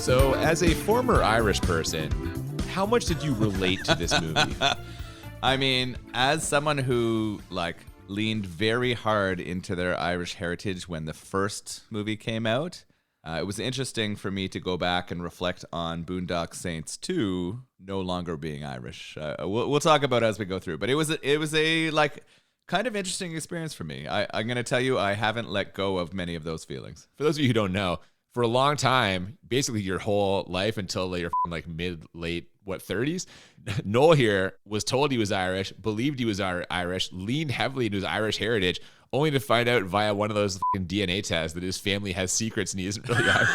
So, as a former Irish person, how much did you relate to this movie? I mean, as someone who, leaned very hard into their Irish heritage when the first movie came out, it was interesting for me to go back and reflect on Boondock Saints II no longer being Irish. We'll talk about it as we go through, but it was a kind of interesting experience for me. I'm going to tell you, I haven't let go of many of those feelings. For those of you who don't know, for a long time, basically your whole life until your mid-late 30s, Noel here was told he was Irish, believed he was Irish, leaned heavily into his Irish heritage, only to find out via one of those DNA tests that his family has secrets and he isn't really Irish.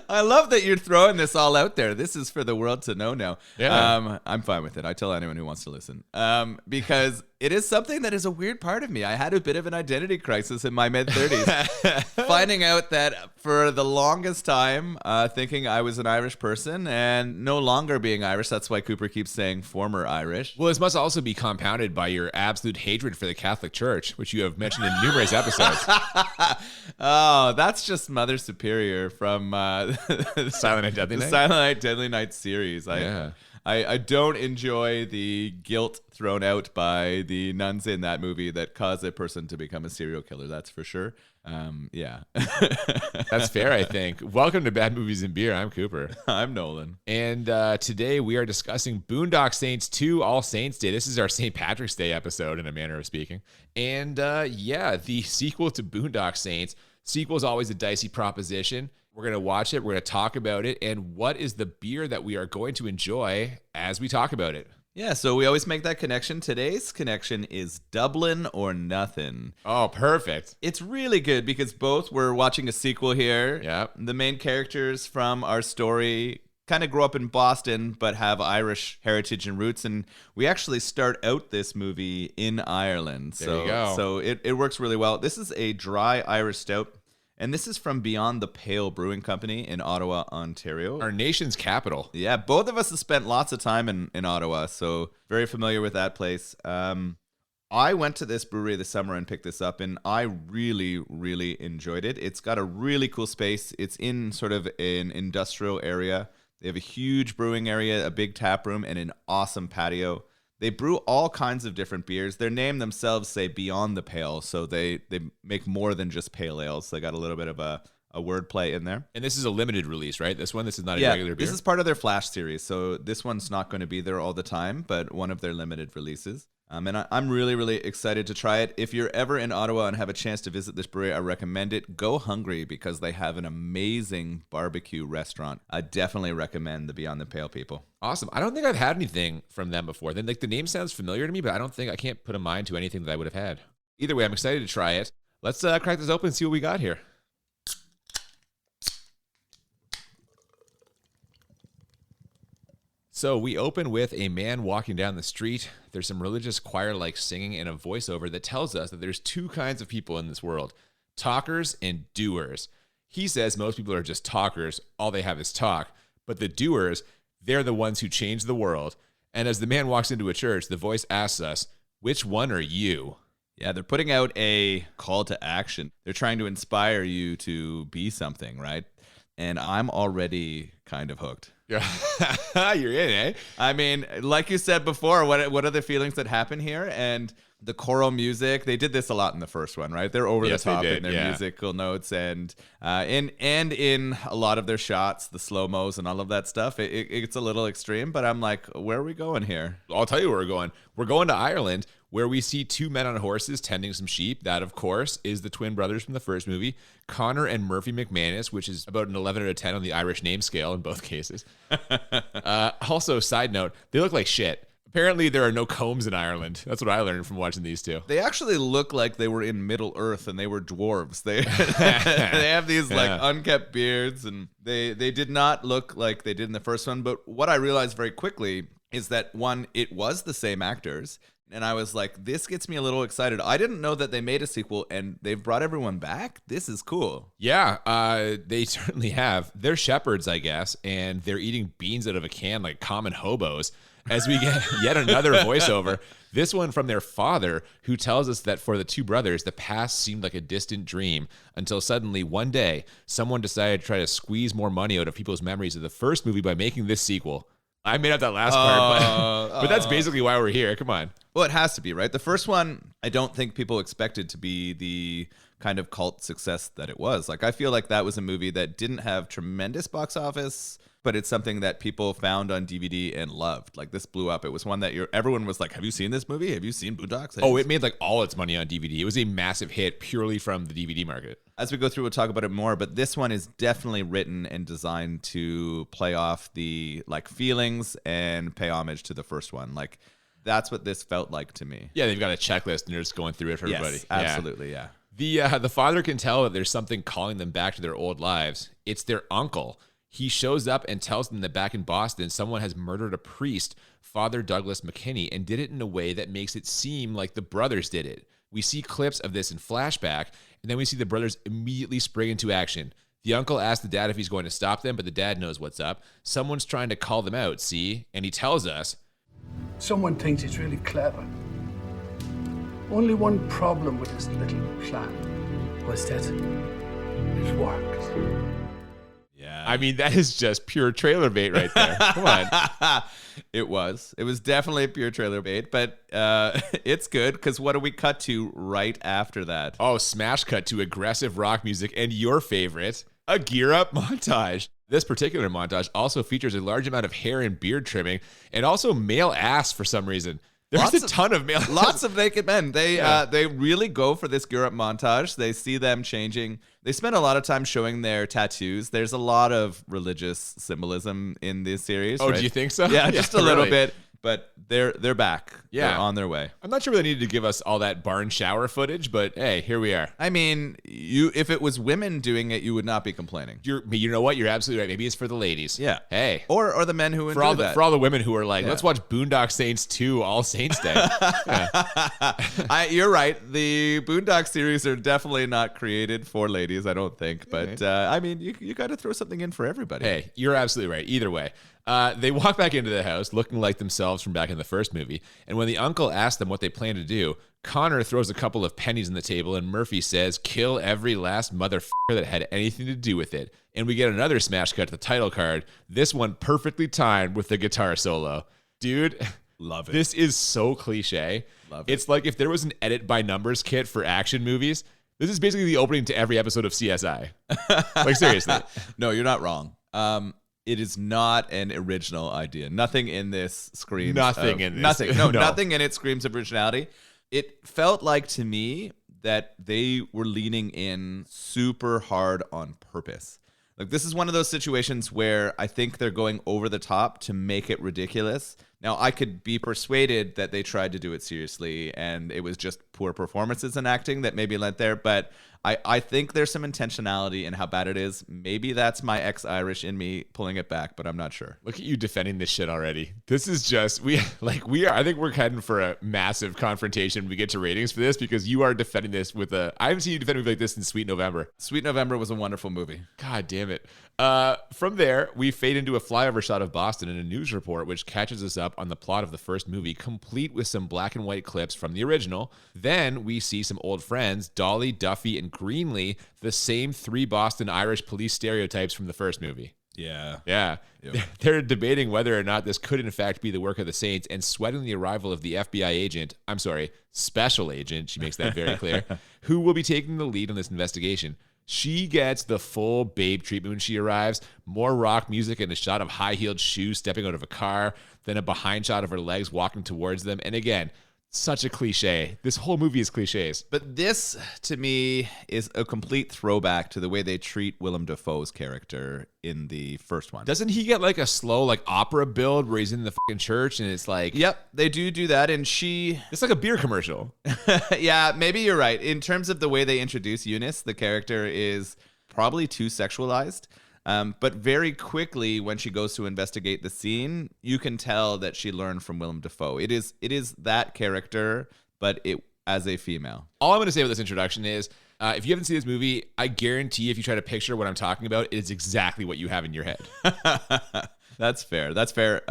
I love that you're throwing this all out there. This is for the world to know now. Yeah. I'm fine with it. I tell anyone who wants to listen. Because it is something that is a weird part of me. I had a bit of an identity crisis in my mid-30s. Finding out that for the longest time, thinking I was an Irish person and no longer being Irish. That's why Cooper keeps saying former Irish. Well, this must also be compounded by your absolute hatred for the Catholic Church, which you have mentioned in numerous episodes. Oh, that's just Mother Superior from Silent Night, Deadly Night? Silent Night, Deadly Night series. I don't enjoy the guilt thrown out by the nuns in that movie that caused a person to become a serial killer. That's for sure. Yeah. That's fair, I think. Welcome to Bad Movies and Beer. I'm Cooper. I'm Nolan. And today we are discussing Boondock Saints II, All Saints Day. This is our St. Patrick's Day episode, in a manner of speaking. And the sequel to Boondock Saints. Sequel is always a dicey proposition. We're going to watch it. We're going to talk about it. And what is the beer that we are going to enjoy as we talk about it? Yeah, so we always make that connection. Today's connection is Dublin or Nothing. Oh, perfect. It's really good because both we're watching a sequel here. Yeah. The main characters from our story kind of grew up in Boston but have Irish heritage and roots. And we actually start out this movie in Ireland. There you go. So it works really well. This is a dry Irish stout. And this is from Beyond the Pale Brewing Company in Ottawa, Ontario. Our nation's capital. Yeah, both of us have spent lots of time in Ottawa, so very familiar with that place. I went to this brewery this summer and picked this up, and I really, really enjoyed it. It's got a really cool space. It's in sort of an industrial area. They have a huge brewing area, a big tap room, and an awesome patio. They brew all kinds of different beers. Their name themselves say Beyond the Pale, so they make more than just pale ales. They got a little bit of a wordplay in there. And this is a limited release, right? This is not a regular beer? This is part of their Flash series, so this one's not going to be there all the time, but one of their limited releases. And I'm really, really excited to try it. If you're ever in Ottawa and have a chance to visit this brewery, I recommend it. Go hungry because they have an amazing barbecue restaurant. I definitely recommend the Beyond the Pale people. Awesome. I don't think I've had anything from them before. Then, the name sounds familiar to me, but I can't put a mind to anything that I would have had. Either way, I'm excited to try it. Let's crack this open and see what we got here. So we open with a man walking down the street. There's some religious choir-like singing and a voiceover that tells us that there's two kinds of people in this world, talkers and doers. He says most people are just talkers. All they have is talk. But the doers, they're the ones who change the world. And as the man walks into a church, the voice asks us, which one are you? Yeah, they're putting out a call to action. They're trying to inspire you to be something, right? And I'm already kind of hooked. Yeah, you're in, eh? I mean, like you said before, what are the feelings that happen here? And the choral music, they did this a lot in the first one, right? They're over the top in their musical notes and in a lot of their shots, the slow-mos and all of that stuff. It's a little extreme, but I'm like, where are we going here? I'll tell you where we're going. We're going to Ireland, where we see two men on horses tending some sheep. That, of course, is the twin brothers from the first movie, Connor and Murphy MacManus, which is about an 11 out of 10 on the Irish name scale in both cases. Also, side note, they look like shit. Apparently, there are no combs in Ireland. That's what I learned from watching these two. They actually look like they were in Middle Earth and they were dwarves. They have these unkept beards, and they did not look like they did in the first one. But what I realized very quickly is that, one, it was the same actors. And I was like, this gets me a little excited. I didn't know that they made a sequel and they've brought everyone back. This is cool. Yeah, they certainly have. They're shepherds, I guess, and they're eating beans out of a can like common hobos. as we get yet another voiceover, this one from their father, who tells us that for the two brothers, the past seemed like a distant dream until suddenly one day, someone decided to try to squeeze more money out of people's memories of the first movie by making this sequel. I made up that last part, but that's basically why we're here. Come on. Well, it has to be, right? The first one, I don't think people expected to be the kind of cult success that it was. Like, I feel like that was a movie that didn't have tremendous box office, but it's something that people found on DVD and loved. Like, this blew up. It was one that everyone was like, have you seen this movie? Have you seen Boondock Saints? Oh, it made like all its money on DVD. It was a massive hit purely from the DVD market. As we go through, we'll talk about it more, but this one is definitely written and designed to play off the like feelings and pay homage to the first one. Like, that's what this felt like to me. Yeah, they've got a checklist and they're just going through it for everybody. Yes, absolutely, yeah. The father can tell that there's something calling them back to their old lives. It's their uncle. He shows up and tells them that back in Boston, someone has murdered a priest, Father Douglas McKinney, and did it in a way that makes it seem like the brothers did it. We see clips of this in flashback, and then we see the brothers immediately spring into action. The uncle asks the dad if he's going to stop them, but the dad knows what's up. Someone's trying to call them out, see? And he tells us, someone thinks it's really clever. Only one problem with this little plan was that it worked. Yeah. I mean, that is just pure trailer bait right there. Come on. It was definitely pure trailer bait, but it's good because what do we cut to right after that? Oh, smash cut to aggressive rock music and your favorite, a gear up montage. This particular montage also features a large amount of hair and beard trimming and also male ass for some reason. There's a ton of male. Lots of naked men. They really go for this gear up montage. They see them changing. They spend a lot of time showing their tattoos. There's a lot of religious symbolism in this series. Oh, right? do you think so? Yeah, just a little bit. But they're back. Yeah. They're on their way. I'm not sure they needed to give us all that barn shower footage, but hey, here we are. I mean, if it was women doing it, you would not be complaining. You know what? You're absolutely right. Maybe it's for the ladies. Yeah. Hey. Or the men who enjoy that. For all the women who are like, let's watch Boondock Saints 2 All Saints Day. You're right. The Boondock series are definitely not created for ladies, I don't think. But I mean, you got to throw something in for everybody. Hey, you're absolutely right. Either way. They walk back into the house looking like themselves from back in the first movie, and when the uncle asks them what they plan to do, Connor throws a couple of pennies on the table and Murphy says, kill every last motherfucker that had anything to do with it. And we get another smash cut to the title card, this one perfectly timed with the guitar solo. Dude, love it. This is so cliche. Love it. It's like if there was an edit by numbers kit for action movies, this is basically the opening to every episode of CSI. Like, seriously. No, you're not wrong. It is not an original idea. Nothing in this screams. Nothing in this. Nothing. No, nothing in it screams of originality. It felt like to me that they were leaning in super hard on purpose. Like, this is one of those situations where I think they're going over the top to make it ridiculous. Now, I could be persuaded that they tried to do it seriously and it was just poor performances and acting that maybe led there, but I think there's some intentionality in how bad it is. Maybe that's my ex-Irish in me pulling it back, but I'm not sure. Look at you defending this shit already. This is just, I think we're heading for a massive confrontation when we get to ratings for this, because you are defending this with I haven't seen you defend a movie like this in Sweet November. Sweet November was a wonderful movie. God damn it. From there, we fade into a flyover shot of Boston in a news report, which catches us up on the plot of the first movie, complete with some black and white clips from the original. Then we see some old friends, Dolly, Duffy, and Greenlee, the same three Boston Irish police stereotypes from the first movie. Yeah. Yeah. Yep. They're debating whether or not this could in fact be the work of the Saints and sweating the arrival of the special agent, she makes that very clear, who will be taking the lead on this investigation. She gets the full babe treatment when she arrives. More rock music and a shot of high-heeled shoes stepping out of a car, then a behind shot of her legs walking towards them. And again, such a cliche. This whole movie is cliches. But this, to me, is a complete throwback to the way they treat Willem Dafoe's character in the first one. Doesn't he get like a slow like opera build where he's in the fucking church and it's like... Yep, they do that, and it's like a beer commercial. Yeah, maybe you're right. In terms of the way they introduce Eunice, the character is probably too sexualized. But very quickly, when she goes to investigate the scene, you can tell that she learned from Willem Dafoe. It is that character, but it as a female. All I'm going to say about this introduction is, if you haven't seen this movie, I guarantee if you try to picture what I'm talking about, it is exactly what you have in your head. That's fair.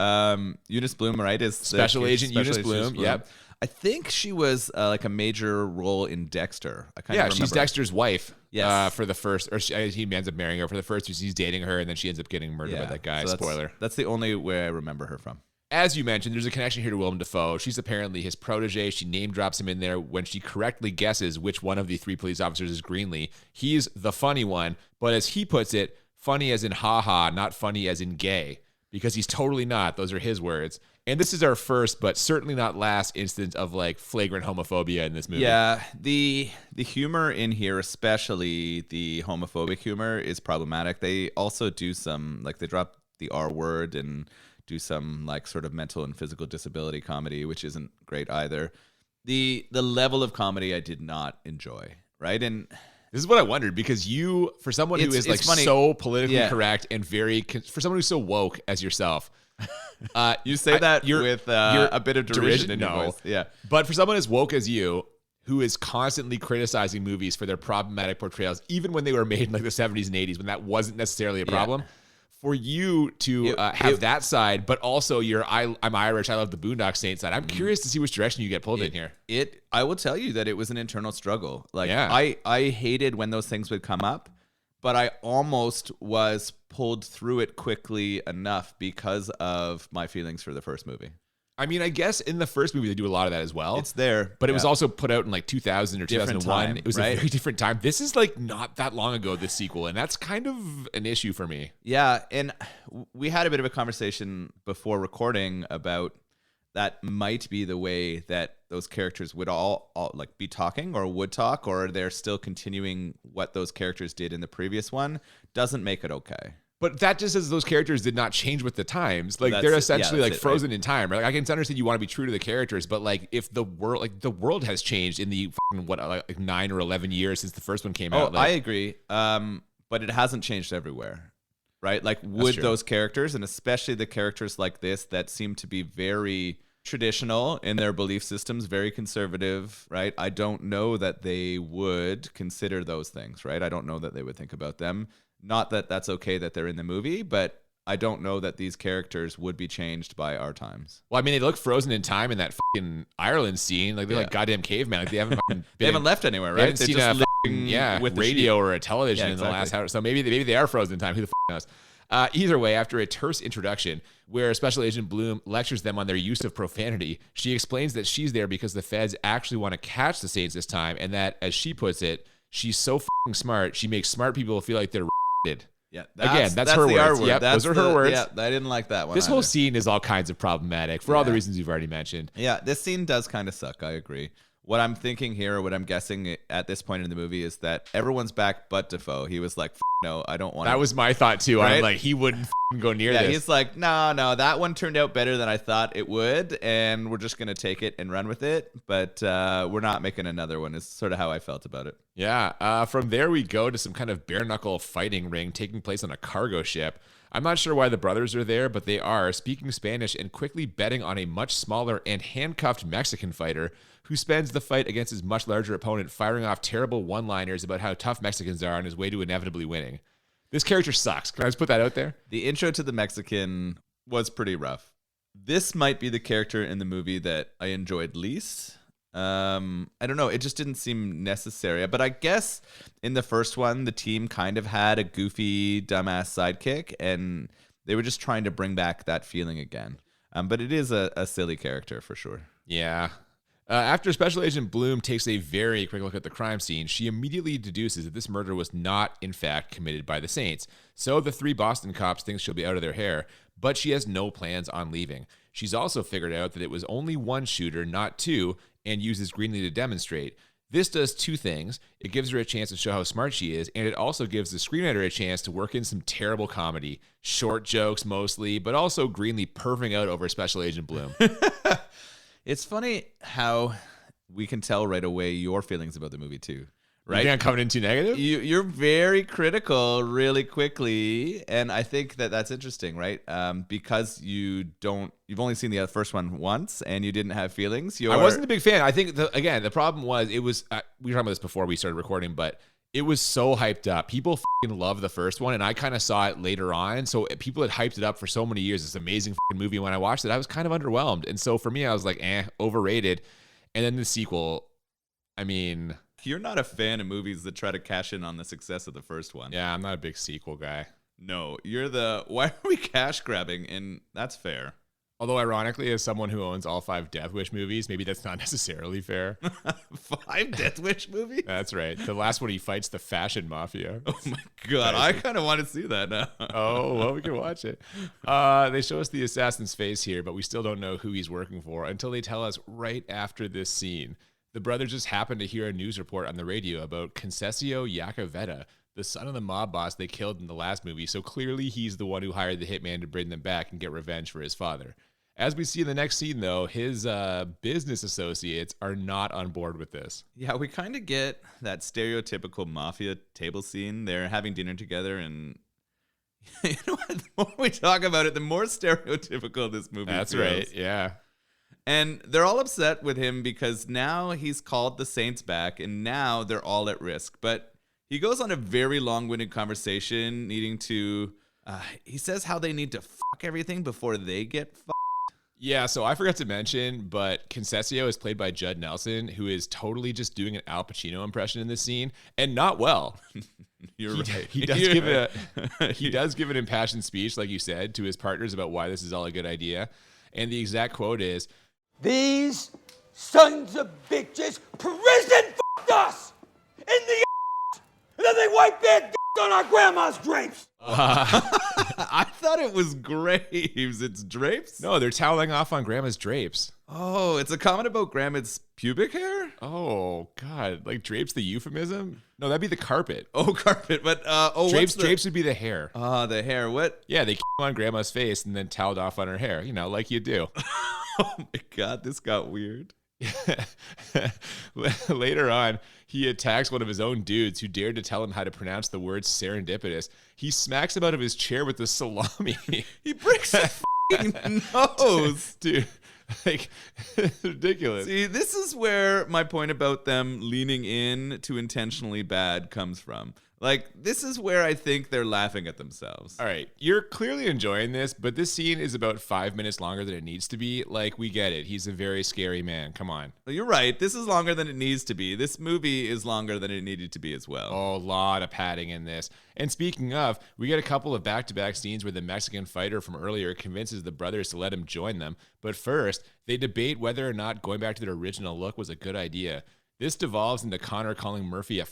Eunice Bloom, right? Is Special Agent Eunice Bloom. Yep. I think she was like a major role in Dexter. I kind of remember. She's Dexter's wife. Yes. For the first, or he ends up marrying her for the first. He's dating her, and then she ends up getting murdered by that guy. So Spoiler. That's the only way I remember her from. As you mentioned, there's a connection here to Willem Dafoe. She's apparently his protege. She name drops him in there when she correctly guesses which one of the 3 police officers is Greenlee. He's the funny one, but as he puts it, funny as in haha, not funny as in gay, because he's totally not. Those are his words. And this is our first, but certainly not last instance of like flagrant homophobia in this movie. Yeah, the humor in here, especially the homophobic humor, is problematic. They also do some, like they drop the R word and do some like sort of mental and physical disability comedy, which isn't great either. The level of comedy I did not enjoy, right? And this is what I wondered, because you, for someone who is like funny. so politically correct and for someone who's so woke as yourself, you say that with a bit of derision in your voice. Yeah. But for someone as woke as you, who is constantly criticizing movies for their problematic portrayals, even when they were made in like the 70s and 80s, when that wasn't necessarily a problem, for you to have that side, but also I'm Irish, I love the Boondock Saints side. I'm curious to see which direction you get pulled in here. I will tell you that it was an internal struggle. Like I hated when those things would come up, but I almost was pulled through it quickly enough because of my feelings for the first movie. I mean, I guess in the first movie, they do a lot of that as well. It's there. But it was also put out in like 2000 or Different 2001. time, It was a very different time. This is like not that long ago, this sequel. And that's kind of an issue for me. Yeah. And we had a bit of a conversation before recording about that might be the way that those characters would all like be talking or would talk, or they're still continuing what those characters did in the previous one. Doesn't make it okay. But that just says those characters did not change with the times. Like they're essentially like frozen in time. Right? Like I can understand you want to be true to the characters, but like if the world has changed in the like 9 or 11 years since the first one came out. Like, I agree. But it hasn't changed everywhere, right? Like would those characters, and especially the characters like this that seem to be very traditional in their belief systems, very conservative, right? I don't know that they would consider those things, right? I don't know that they would think about them. Not that that's okay that they're in the movie, but I don't know that these characters would be changed by our times. Well, I mean, they look frozen in time in that fucking Ireland scene. Like they're like goddamn cavemen. Like they haven't they haven't left anywhere, right? They haven't seen a with radio or a television in the last hour. So maybe they are frozen in time. Who the knows? Either way, after a terse introduction where Special Agent Bloom lectures them on their use of profanity, she explains that she's there because the feds actually want to catch the Saints this time, and that, as she puts it, she's so fucking smart, she makes smart people feel like they're did. Yeah, that's her words. Word. Yep, those are her words. Yeah, I didn't like that one. This whole scene is all kinds of problematic for all the reasons you've already mentioned. Yeah, this scene does kind of suck. I agree. What I'm thinking here, or what I'm guessing at this point in the movie, is that everyone's back but Dafoe. He was like, no, I don't want to. That was my thought too. Right? I'm like, he wouldn't go near this. He's like, no, that one turned out better than I thought it would, and we're just going to take it and run with it. But we're not making another one, is sort of how I felt about it. Yeah. From there, we go to some kind of bare knuckle fighting ring taking place on a cargo ship. I'm not sure why the brothers are there, but they are, speaking Spanish and quickly betting on a much smaller and handcuffed Mexican fighter who spends the fight against his much larger opponent, firing off terrible one-liners about how tough Mexicans are on his way to inevitably winning. This character sucks. Can I just put that out there? The intro to the Mexican was pretty rough. This might be the character in the movie that I enjoyed least. I don't know. It just didn't seem necessary. But I guess in the first one, the team kind of had a goofy, dumbass sidekick, and they were just trying to bring back that feeling again. But it is a silly character for sure. Yeah. After Special Agent Bloom takes a very quick look at the crime scene, she immediately deduces that this murder was not, in fact, committed by the Saints. So the 3 Boston cops think she'll be out of their hair, but she has no plans on leaving. She's also figured out that it was only one shooter, not 2, and uses Greenlee to demonstrate. This does 2 things. It gives her a chance to show how smart she is, and it also gives the screenwriter a chance to work in some terrible comedy. Short jokes mostly, but also Greenlee perving out over Special Agent Bloom. It's funny how we can tell right away your feelings about the movie too, right? You're not coming in too negative? You're very critical really quickly, and I think that that's interesting, right? Because you've only seen the first one once, and you didn't have feelings. I wasn't a big fan. I think, the problem was, we were talking about this before we started recording, but It was so hyped up. People fucking love the first one, and I kind of saw it later on. So people had hyped it up for so many years. This amazing fucking movie. When I watched it, I was kind of underwhelmed. And so for me, I was like, overrated. And then the sequel, I mean... You're not a fan of movies that try to cash in on the success of the first one. Yeah, I'm not a big sequel guy. No, you're the, why are we cash grabbing? And that's fair. Although, ironically, as someone who owns all 5 Death Wish movies, maybe that's not necessarily fair. 5 Death Wish movies? That's right. The last one, he fights the fashion mafia. Oh my God, I kind of want to see that now. Oh, well, we can watch it. They show us the assassin's face here, but we still don't know who he's working for until they tell us right after this scene. The brothers just happen to hear a news report on the radio about Concessio Iacovetta, the son of the mob boss they killed in the last movie, so clearly he's the one who hired the hitman to bring them back and get revenge for his father. As we see in the next scene, though, his business associates are not on board with this. Yeah, we kind of get that stereotypical mafia table scene. They're having dinner together, and you know what? The more we talk about it, the more stereotypical this movie That's feels. right, yeah. And they're all upset with him because now he's called the Saints back, and now they're all at risk. But he goes on a very long-winded conversation, needing to... he says how they need to fuck everything before they get fucked. Yeah, so I forgot to mention, but Concessio is played by Judd Nelson, who is totally just doing an Al Pacino impression in this scene, and not well. You're right. He does give an impassioned speech, like you said, to his partners about why this is all a good idea. And the exact quote is, "These sons of bitches prison fucked us in the ass, and then they wipe their dicks on our grandma's drapes." I thought it was graves. It's drapes? No, they're toweling off on Grandma's drapes. Oh, it's a comment about Grandma's pubic hair? Oh, God. Like drapes the euphemism? No, that'd be the carpet. Oh, carpet. But, drapes would be the hair. The hair. What? Yeah, they on Grandma's face and then toweled off on her hair, you know, like you do. Oh, my God. This got weird. Later on, he attacks one of his own dudes who dared to tell him how to pronounce the word serendipitous. He smacks him out of his chair with the salami. He breaks his fucking nose. Dude, like, it's ridiculous. See, this is where my point about them leaning in to intentionally bad comes from. Like, this is where I think they're laughing at themselves. All right, you're clearly enjoying this, but this scene is about 5 minutes longer than it needs to be. Like, we get it. He's a very scary man. Come on. You're right. This is longer than it needs to be. This movie is longer than it needed to be as well. Oh, a lot of padding in this. And speaking of, we get a couple of back-to-back scenes where the Mexican fighter from earlier convinces the brothers to let him join them. But first, they debate whether or not going back to their original look was a good idea. This devolves into Connor calling Murphy a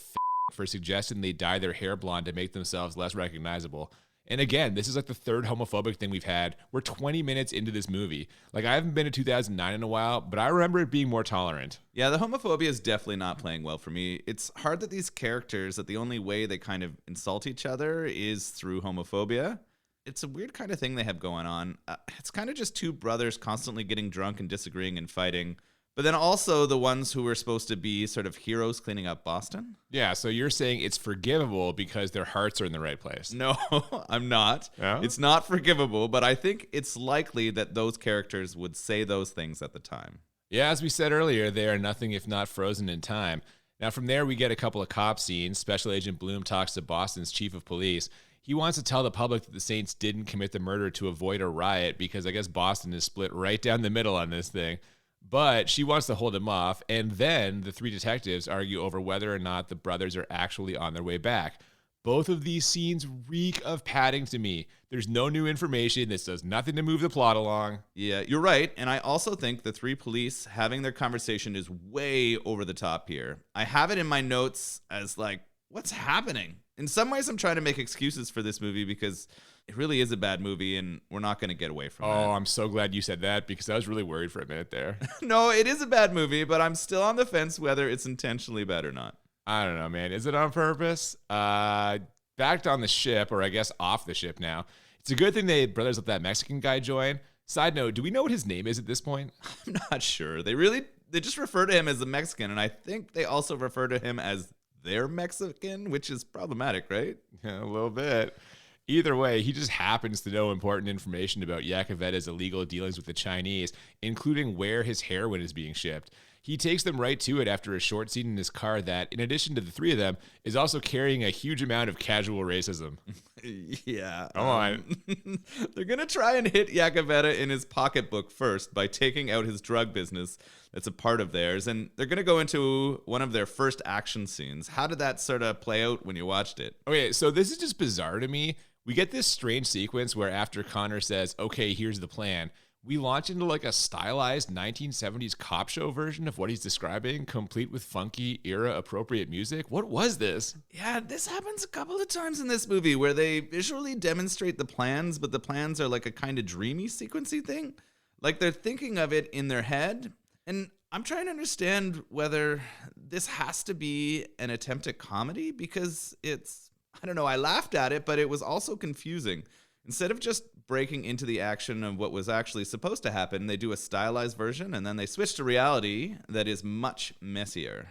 for suggesting they dye their hair blonde to make themselves less recognizable. And again, this is like the third homophobic thing we've had. We're 20 minutes into this movie. Like, I haven't been to 2009 in a while, but I remember it being more tolerant. Yeah, the homophobia is definitely not playing well for me. It's hard that these characters, that the only way they kind of insult each other is through homophobia. It's a weird kind of thing they have going on. It's kind of just two brothers constantly getting drunk and disagreeing and fighting. But then also the ones who were supposed to be sort of heroes cleaning up Boston? Yeah, so you're saying it's forgivable because their hearts are in the right place. No, I'm not. Yeah? It's not forgivable, but I think it's likely that those characters would say those things at the time. Yeah, as we said earlier, they are nothing if not frozen in time. Now, from there, we get a couple of cop scenes. Special Agent Bloom talks to Boston's chief of police. He wants to tell the public that the Saints didn't commit the murder to avoid a riot because I guess Boston is split right down the middle on this thing. But she wants to hold him off, and then the three detectives argue over whether or not the brothers are actually on their way back. Both of these scenes reek of padding to me. There's no new information. This does nothing to move the plot along. Yeah, you're right. And I also think the three police having their conversation is way over the top here. I have it in my notes as like, what's happening? In some ways, I'm trying to make excuses for this movie because it really is a bad movie and we're not going to get away from that. Oh, I'm so glad you said that because I was really worried for a minute there. No, it is a bad movie, but I'm still on the fence whether it's intentionally bad or not. I don't know, man. Is it on purpose? Backed on the ship, or I guess off the ship now. It's a good thing they brothers let that Mexican guy join. Side note, do we know what his name is at this point? I'm not sure. They just refer to him as a Mexican, and I think they also refer to him as their Mexican, which is problematic, right? Yeah, a little bit. Either way, he just happens to know important information about Iacovetta's illegal dealings with the Chinese, including where his heroin is being shipped. He takes them right to it after a short scene in his car that, in addition to the three of them, is also carrying a huge amount of casual racism. Yeah. Come on. They're going to try and hit Yakavetta in his pocketbook first by taking out his drug business that's a part of theirs. And they're going to go into one of their first action scenes. How did that sort of play out when you watched it? Okay, so this is just bizarre to me. We get this strange sequence where after Connor says, okay, here's the plan, we launch into like a stylized 1970s cop show version of what he's describing, complete with funky, era-appropriate music. What was this? Yeah, this happens a couple of times in this movie where they visually demonstrate the plans, but the plans are like a kind of dreamy sequency thing. Like they're thinking of it in their head. And I'm trying to understand whether this has to be an attempt at comedy because it's, I don't know, I laughed at it, but it was also confusing. Instead of just breaking into the action of what was actually supposed to happen, they do a stylized version and then they switch to reality that is much messier.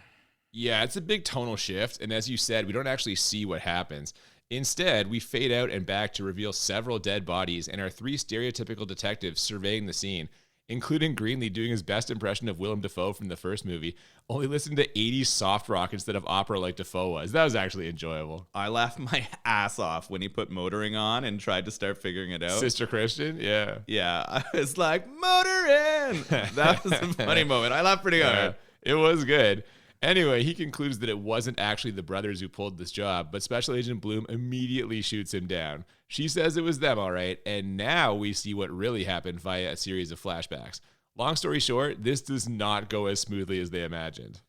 Yeah, it's a big tonal shift. And as you said, we don't actually see what happens. Instead, we fade out and back to reveal several dead bodies and our three stereotypical detectives surveying the scene, including Greenlee doing his best impression of Willem Dafoe from the first movie, only listening to 80s soft rock instead of opera like Dafoe was. That was actually enjoyable. I laughed my ass off when he put Motoring on and tried to start figuring it out. Sister Christian? Yeah. Yeah, I was like, Motoring! That was a funny moment. I laughed pretty hard. It was good. Anyway, he concludes that it wasn't actually the brothers who pulled this job, but Special Agent Bloom immediately shoots him down. She says it was them, all right, and now we see what really happened via a series of flashbacks. Long story short, this does not go as smoothly as they imagined.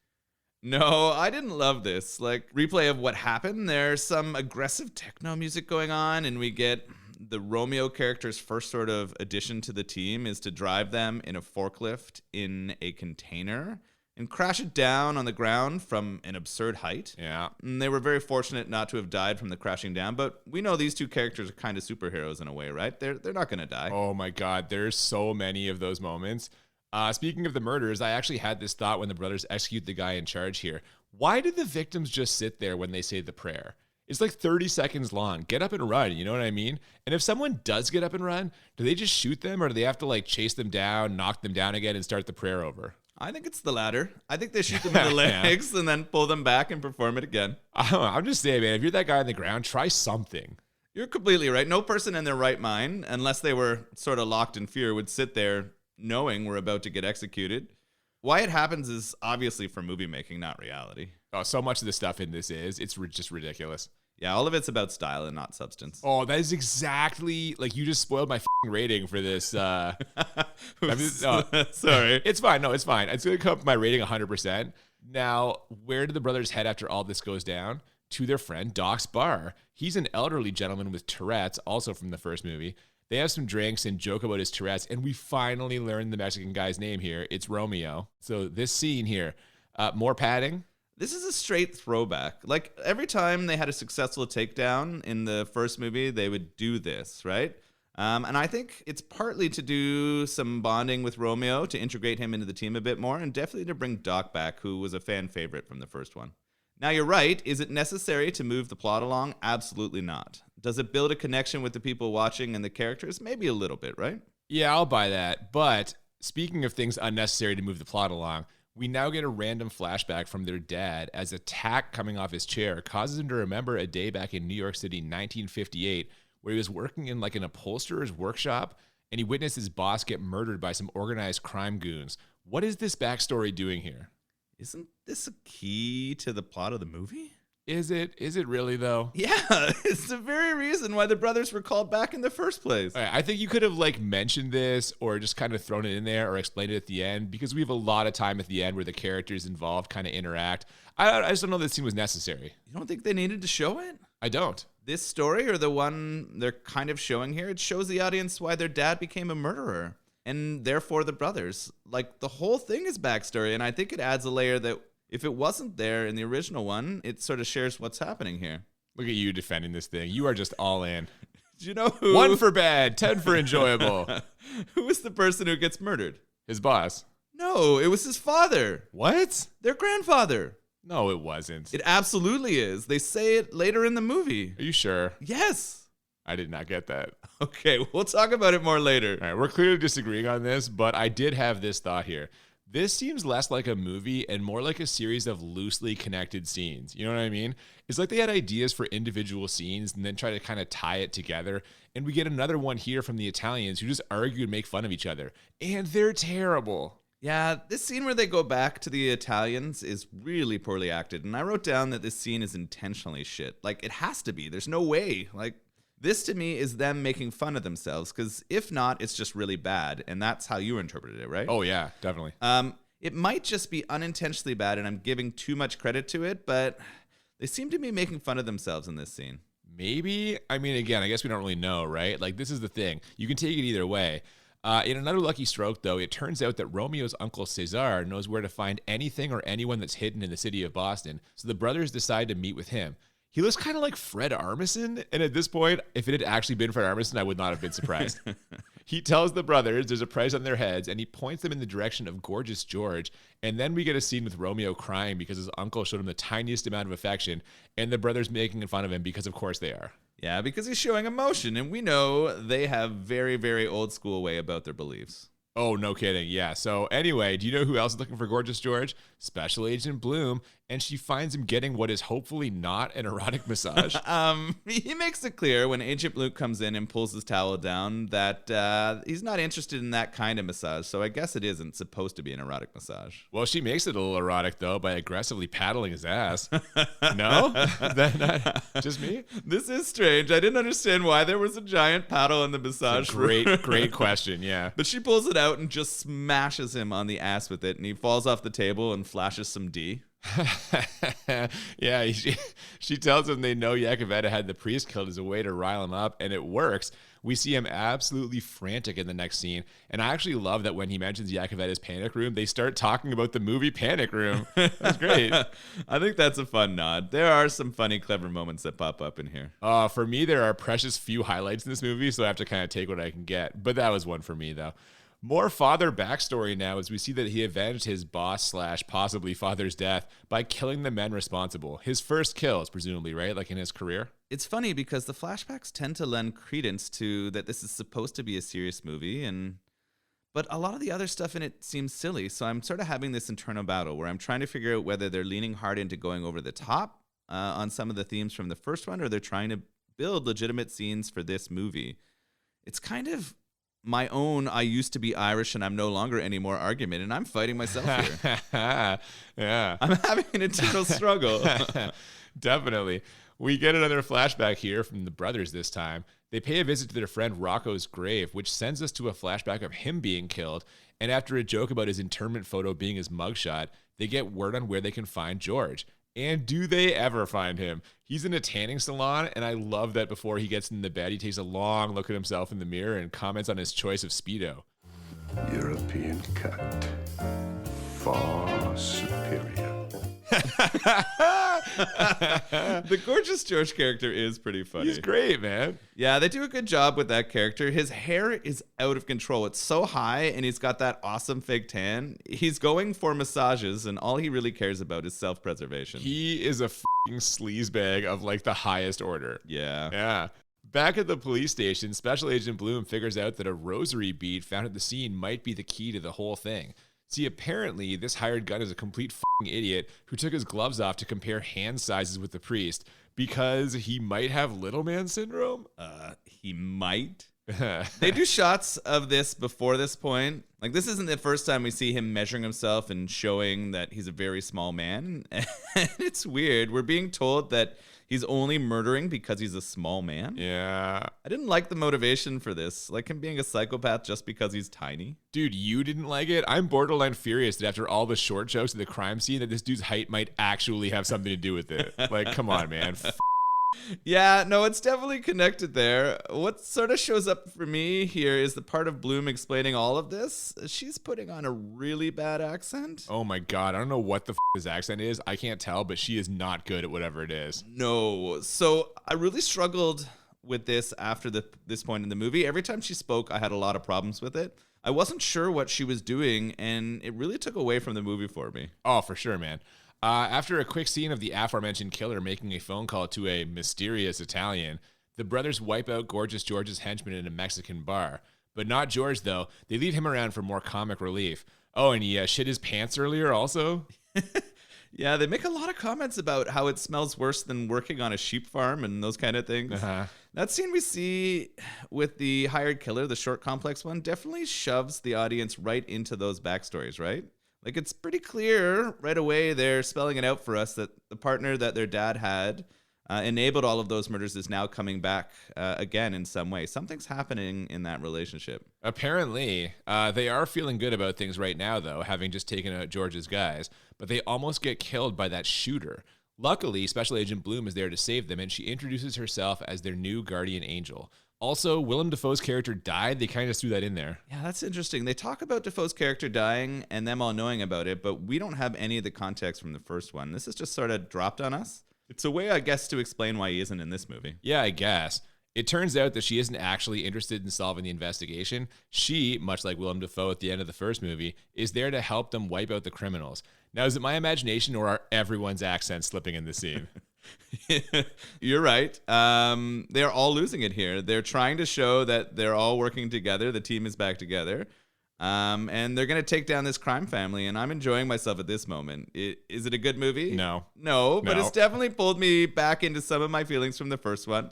No, I didn't love this. Like, replay of what happened, there's some aggressive techno music going on, and we get the Romeo character's first sort of addition to the team is to drive them in a forklift in a container and crash it down on the ground from an absurd height. Yeah. And they were very fortunate not to have died from the crashing down, but we know these two characters are kind of superheroes in a way, right? They're not going to die. Oh my God, there's so many of those moments. Speaking of the murders, I actually had this thought when the brothers execute the guy in charge here. Why did the victims just sit there when they say the prayer? It's like 30 seconds long. Get up and run, you know what I mean? And if someone does get up and run, do they just shoot them or do they have to like chase them down, knock them down again and start the prayer over? I think it's the latter. I think they shoot them in the legs and then pull them back and perform it again. I'm just saying, man, if you're that guy on the ground, try something. You're completely right. No person in their right mind, unless they were sort of locked in fear, would sit there knowing we're about to get executed. Why it happens is obviously for movie making, not reality. Oh, so much of the stuff in this it's just ridiculous. Yeah, all of it's about style and not substance. Oh, that is exactly, like, you just spoiled my rating for this. Sorry. It's fine. No, it's fine. It's going to come up my rating 100%. Now, where do the brothers head after all this goes down? To their friend Doc's bar. He's an elderly gentleman with Tourette's, also from the first movie. They have some drinks and joke about his Tourette's, and we finally learn the Mexican guy's name here. It's Romeo. So this scene here, more padding. This is a straight throwback. Like, every time they had a successful takedown in the first movie, they would do this, right? And I think it's partly to do some bonding with Romeo, to integrate him into the team a bit more, and definitely to bring Doc back, who was a fan favorite from the first one. Now, you're right. Is it necessary to move the plot along? Absolutely not. Does it build a connection with the people watching and the characters? Maybe a little bit, right? Yeah, I'll buy that. But speaking of things unnecessary to move the plot along, we now get a random flashback from their dad as a tack coming off his chair causes him to remember a day back in New York City, 1958, where he was working in like an upholsterer's workshop and he witnessed his boss get murdered by some organized crime goons. What is this backstory doing here? Isn't this a key to the plot of the movie? Is it? Is it really, though? Yeah, it's the very reason why the brothers were called back in the first place. Right, I think you could have like mentioned this or just kind of thrown it in there or explained it at the end because we have a lot of time at the end where the characters involved kind of interact. I just don't know this scene was necessary. You don't think they needed to show it? I don't. This story or the one they're kind of showing here, it shows the audience why their dad became a murderer and therefore the brothers. Like, the whole thing is backstory, and I think it adds a layer that if it wasn't there in the original one, it sort of shares what's happening here. Look at you defending this thing. You are just all in. Do you know who? 1 for bad, 10 for enjoyable. Who is the person who gets murdered? His boss. No, it was his father. What? Their grandfather. No, it wasn't. It absolutely is. They say it later in the movie. Are you sure? Yes. I did not get that. Okay, we'll talk about it more later. All right, we're clearly disagreeing on this, but I did have this thought here. This seems less like a movie and more like a series of loosely connected scenes. You know what I mean? It's like they had ideas for individual scenes and then try to kind of tie it together. And we get another one here from the Italians who just argue and make fun of each other. And they're terrible. Yeah, this scene where they go back to the Italians is really poorly acted. And I wrote down that this scene is intentionally shit. Like, it has to be. There's no way. Like, this to me is them making fun of themselves. Because if not, it's just really bad. And that's how you interpreted it, right? Oh, yeah, definitely. It might just be unintentionally bad and I'm giving too much credit to it. But they seem to be making fun of themselves in this scene. Maybe. I mean, again, I guess we don't really know, right? Like, this is the thing. You can take it either way. In another lucky stroke, though, it turns out that Romeo's uncle Cesar knows where to find anything or anyone that's hidden in the city of Boston, so the brothers decide to meet with him. He looks kind of like Fred Armisen, and at this point, if it had actually been Fred Armisen, I would not have been surprised. He tells the brothers there's a price on their heads, and he points them in the direction of Gorgeous George, and then we get a scene with Romeo crying because his uncle showed him the tiniest amount of affection, and the brothers making fun of him because of course they are. Yeah, because he's showing emotion, and we know they have very, very old school way about their beliefs. Oh, no kidding. Yeah. So anyway, do you know who else is looking for Gorgeous George? Special Agent Bloom, and she finds him getting what is hopefully not an erotic massage. He makes it clear when Agent Bloom comes in and pulls his towel down that he's not interested in that kind of massage, so I guess it isn't supposed to be an erotic massage. Well, she makes it a little erotic, though, by aggressively paddling his ass. No? That just me? This is strange. I didn't understand why there was a giant paddle in the massage room. Great question, yeah. But she pulls it out and just smashes him on the ass with it, and he falls off the table and flashes some D. Yeah, she tells him they know Yakavetta had the priest killed as a way to rile him up, and it works. We see him absolutely frantic in the next scene, and I actually love that when he mentions Yakovetta's Panic Room, they start talking about the movie Panic Room. That's great. I think that's a fun nod. There are some funny, clever moments that pop up in here. For me, there are precious few highlights in this movie, so I have to kind of take what I can get, but that was one for me, though. More father backstory now as we see that he avenged his boss / possibly father's death by killing the men responsible. His first kills, presumably, right? Like in his career? It's funny because the flashbacks tend to lend credence to that this is supposed to be a serious movie, but a lot of the other stuff in it seems silly. So I'm sort of having this internal battle where I'm trying to figure out whether they're leaning hard into going over the top on some of the themes from the first one, or they're trying to build legitimate scenes for this movie. It's kind of my own I used to be Irish and I'm no longer anymore argument, and I'm fighting myself here. Yeah. I'm having an internal struggle. Definitely. We get another flashback here from the brothers this time. They pay a visit to their friend Rocco's grave, which sends us to a flashback of him being killed, and after a joke about his internment photo being his mugshot, they get word on where they can find George. And do they ever find him? He's in a tanning salon, and I love that before he gets in the bed, he takes a long look at himself in the mirror and comments on his choice of Speedo. European cut. Far superior. The Gorgeous George character is pretty funny. He's great, man. Yeah, they do a good job with that character. His hair is out of control. It's so high, and he's got that awesome fake tan. He's going for massages, and all he really cares about is self-preservation. He is a f***ing sleazebag of like the highest order. Yeah. Yeah. Back at the police station, Special Agent Bloom figures out that a rosary bead found at the scene might be the key to the whole thing. See, apparently, this hired gun is a complete f***ing idiot who took his gloves off to compare hand sizes with the priest because he might have little man syndrome. He might. They do shots of this before this point. Like, this isn't the first time we see him measuring himself and showing that he's a very small man. And it's weird. We're being told that he's only murdering because he's a small man. Yeah. I didn't like the motivation for this. Like him being a psychopath just because he's tiny. Dude, you didn't like it? I'm borderline furious that after all the short jokes of the crime scene that this dude's height might actually have something to do with it. Like, come on, man. Yeah, no, it's definitely connected there. What sort of shows up for me here is the part of Bloom explaining all of this. She's putting on a really bad accent. Oh my God, I don't know what the his accent is. I can't tell, but she is not good at whatever it is. No, so I really struggled with this after this point in the movie. Every time she spoke, I had a lot of problems with it. I wasn't sure what she was doing, and it really took away from the movie for me. Oh, for sure, man. After a quick scene of the aforementioned killer making a phone call to a mysterious Italian, the brothers wipe out Gorgeous George's henchman in a Mexican bar. But not George, though. They leave him around for more comic relief. Oh, and he shit his pants earlier also? Yeah, they make a lot of comments about how it smells worse than working on a sheep farm and those kind of things. Uh-huh. That scene we see with the hired killer, the short complex one, definitely shoves the audience right into those backstories, right? Like, it's pretty clear right away they're spelling it out for us that the partner that their dad had enabled all of those murders is now coming back again in some way. Something's happening in that relationship. Apparently, they are feeling good about things right now, though, having just taken out George's guys, but they almost get killed by that shooter. Luckily, Special Agent Bloom is there to save them, and she introduces herself as their new guardian angel. Also, Willem Dafoe's character died. They kind of just threw that in there. Yeah, that's interesting. They talk about Dafoe's character dying and them all knowing about it, but we don't have any of the context from the first one. This is just sort of dropped on us. It's a way, I guess, to explain why he isn't in this movie. Yeah, I guess. It turns out that she isn't actually interested in solving the investigation. She, much like Willem Dafoe at the end of the first movie, is there to help them wipe out the criminals. Now, is it my imagination or are everyone's accents slipping in the scene? You're right. They're all losing it here. They're trying to show that they're all working together. The team is back together. And they're going to take down this crime family, and I'm enjoying myself at this moment. Is it a good movie? No, but it's definitely pulled me back into some of my feelings from the first one.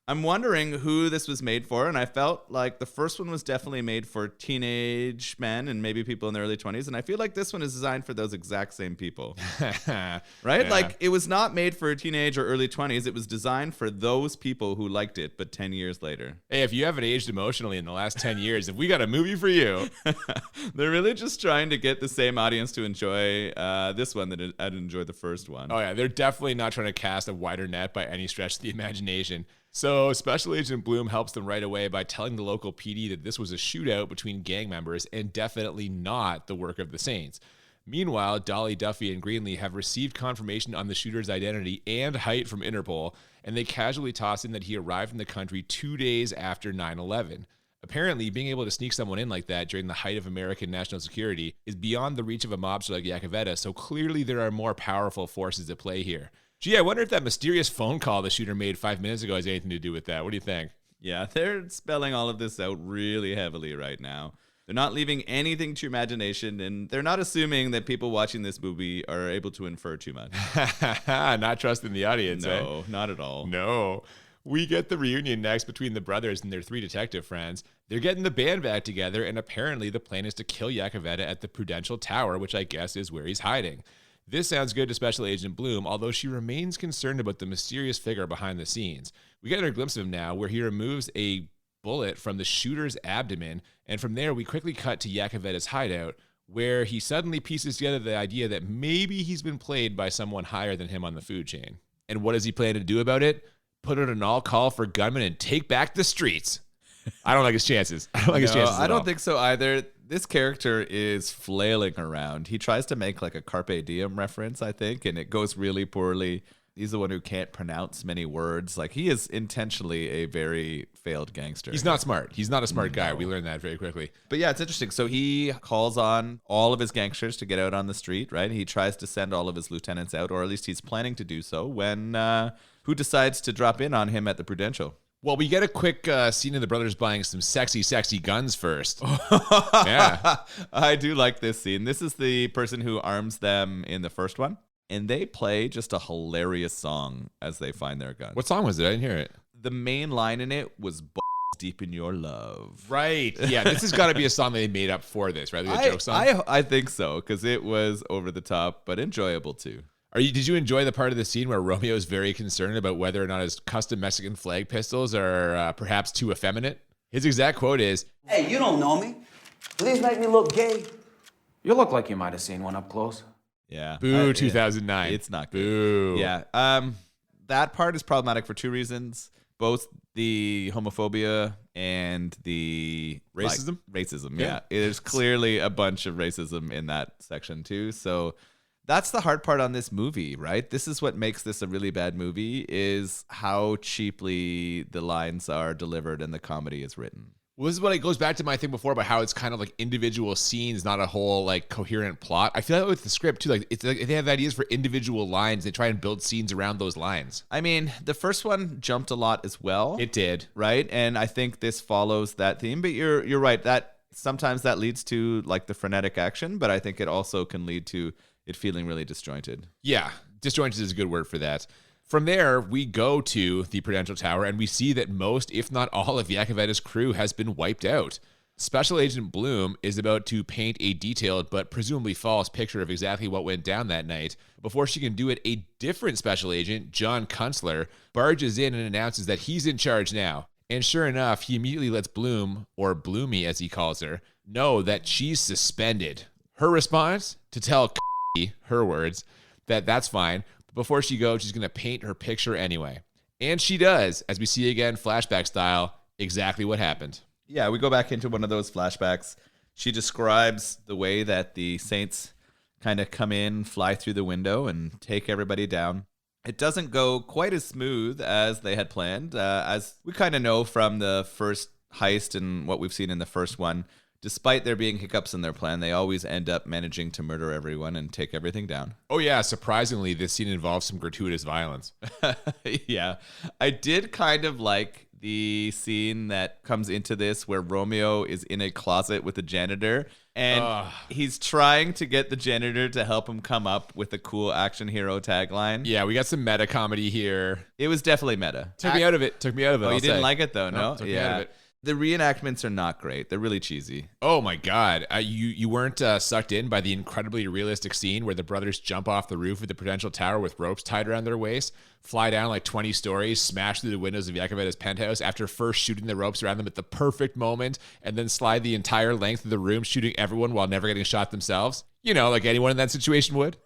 I'm wondering who this was made for, and I felt like the first one was definitely made for teenage men and maybe people in their early 20s, and I feel like this one is designed for those exact same people. Right? Yeah. Like, it was not made for teenage or early 20s. It was designed for those people who liked it, but 10 years later. Hey, if you haven't aged emotionally in the last 10 years, if we got a movie for you. They're really just trying to get the same audience to enjoy this one that I'd enjoy the first one. Oh, yeah, they're definitely not trying to cast a wider net by any stretch of the imagination. So Special Agent Bloom helps them right away by telling the local PD that this was a shootout between gang members and definitely not the work of the Saints. Meanwhile, Dolly, Duffy, and Greenlee have received confirmation on the shooter's identity and height from Interpol, and they casually toss in that he arrived in the country 2 days after 9/11. Apparently, being able to sneak someone in like that during the height of American national security is beyond the reach of a mobster like Yakavetta, so clearly there are more powerful forces at play here. Gee, I wonder if that mysterious phone call the shooter made 5 minutes ago has anything to do with that. What do you think? Yeah, they're spelling all of this out really heavily right now. They're not leaving anything to imagination, and they're not assuming that people watching this movie are able to infer too much. Not trusting the audience, No, not at all. No. We get the reunion next between the brothers and their 3 detective friends. They're getting the band back together, and apparently the plan is to kill Yakavetta at the Prudential Tower, which I guess is where he's hiding. This sounds good to Special Agent Bloom, although she remains concerned about the mysterious figure behind the scenes. We get a glimpse of him now where he removes a bullet from the shooter's abdomen, and from there we quickly cut to Yakovetta's hideout, where he suddenly pieces together the idea that maybe he's been played by someone higher than him on the food chain. And what does he plan to do about it? Put out an all-call for gunmen and take back the streets. I don't like his chances. I don't think so either. This character is flailing around. He tries to make like a Carpe Diem reference, I think, and it goes really poorly. He's the one who can't pronounce many words. Like, he is intentionally a very failed gangster. He's not smart. He's not a smart guy. We learned that very quickly. But yeah, it's interesting. So he calls on all of his gangsters to get out on the street, right? He tries to send all of his lieutenants out, or at least he's planning to do so, when who decides to drop in on him at the Prudential? Well, we get a quick scene of the brothers buying some sexy, sexy guns first. Yeah. I do like this scene. This is the person who arms them in the first one, and they play just a hilarious song as they find their guns. What song was it? I didn't hear it. The main line in it was deep in your love. Right. Yeah, this has got to be a song they made up for this, right? Like a joke song? I think so, because it was over the top, but enjoyable too. Did you enjoy the part of the scene where Romeo is very concerned about whether or not his custom Mexican flag pistols are perhaps too effeminate? His exact quote is, Hey, you don't know me. Do these make me look gay? You look like you might have seen one up close. Yeah. boo, 2009. It's not good. Boo. Yeah. That part is problematic for 2 reasons. Both the homophobia and the Racism? Racism, yeah. There's clearly a bunch of racism in that section too. So that's the hard part on this movie, right? This is what makes this a really bad movie, is how cheaply the lines are delivered and the comedy is written. Well, this is what it goes back to my thing before about how it's kind of like individual scenes, not a whole like coherent plot. I feel like with the script too, like it's like they have ideas for individual lines. They try and build scenes around those lines. I mean, the first one jumped a lot as well. It did. Right? And I think this follows that theme, but you're right. That sometimes that leads to like the frenetic action, but I think it also can lead to it feeling really disjointed. Yeah, disjointed is a good word for that. From there, we go to the Prudential Tower, and we see that most, if not all, of Yakovetta's crew has been wiped out. Special Agent Bloom is about to paint a detailed but presumably false picture of exactly what went down that night. Before she can do it, a different special agent, John Kunstler, barges in and announces that he's in charge now. And sure enough, he immediately lets Bloom, or Bloomy as he calls her, know that she's suspended. Her response? To tell her words, that's fine. Before she goes, she's going to paint her picture anyway. And she does, as we see again, flashback style, exactly what happened. Yeah, we go back into one of those flashbacks. She describes the way that the Saints kind of come in, fly through the window, and take everybody down. It doesn't go quite as smooth as they had planned. As we kind of know from the first heist and what we've seen in the first one, despite there being hiccups in their plan, they always end up managing to murder everyone and take everything down. Oh yeah, surprisingly, this scene involves some gratuitous violence. Yeah. I did kind of like the scene that comes into this where Romeo is in a closet with a janitor and he's trying to get the janitor to help him come up with a cool action hero tagline. Yeah, we got some meta comedy here. It was definitely meta. Took me out of it. Oh, you didn't like it though, no? Took me out of it. The reenactments are not great. They're really cheesy. Oh my God. You weren't sucked in by the incredibly realistic scene where the brothers jump off the roof of the Prudential Tower with ropes tied around their waist, fly down like 20 stories, smash through the windows of Yakovetta's penthouse after first shooting the ropes around them at the perfect moment, and then slide the entire length of the room, shooting everyone while never getting shot themselves? You know, like anyone in that situation would.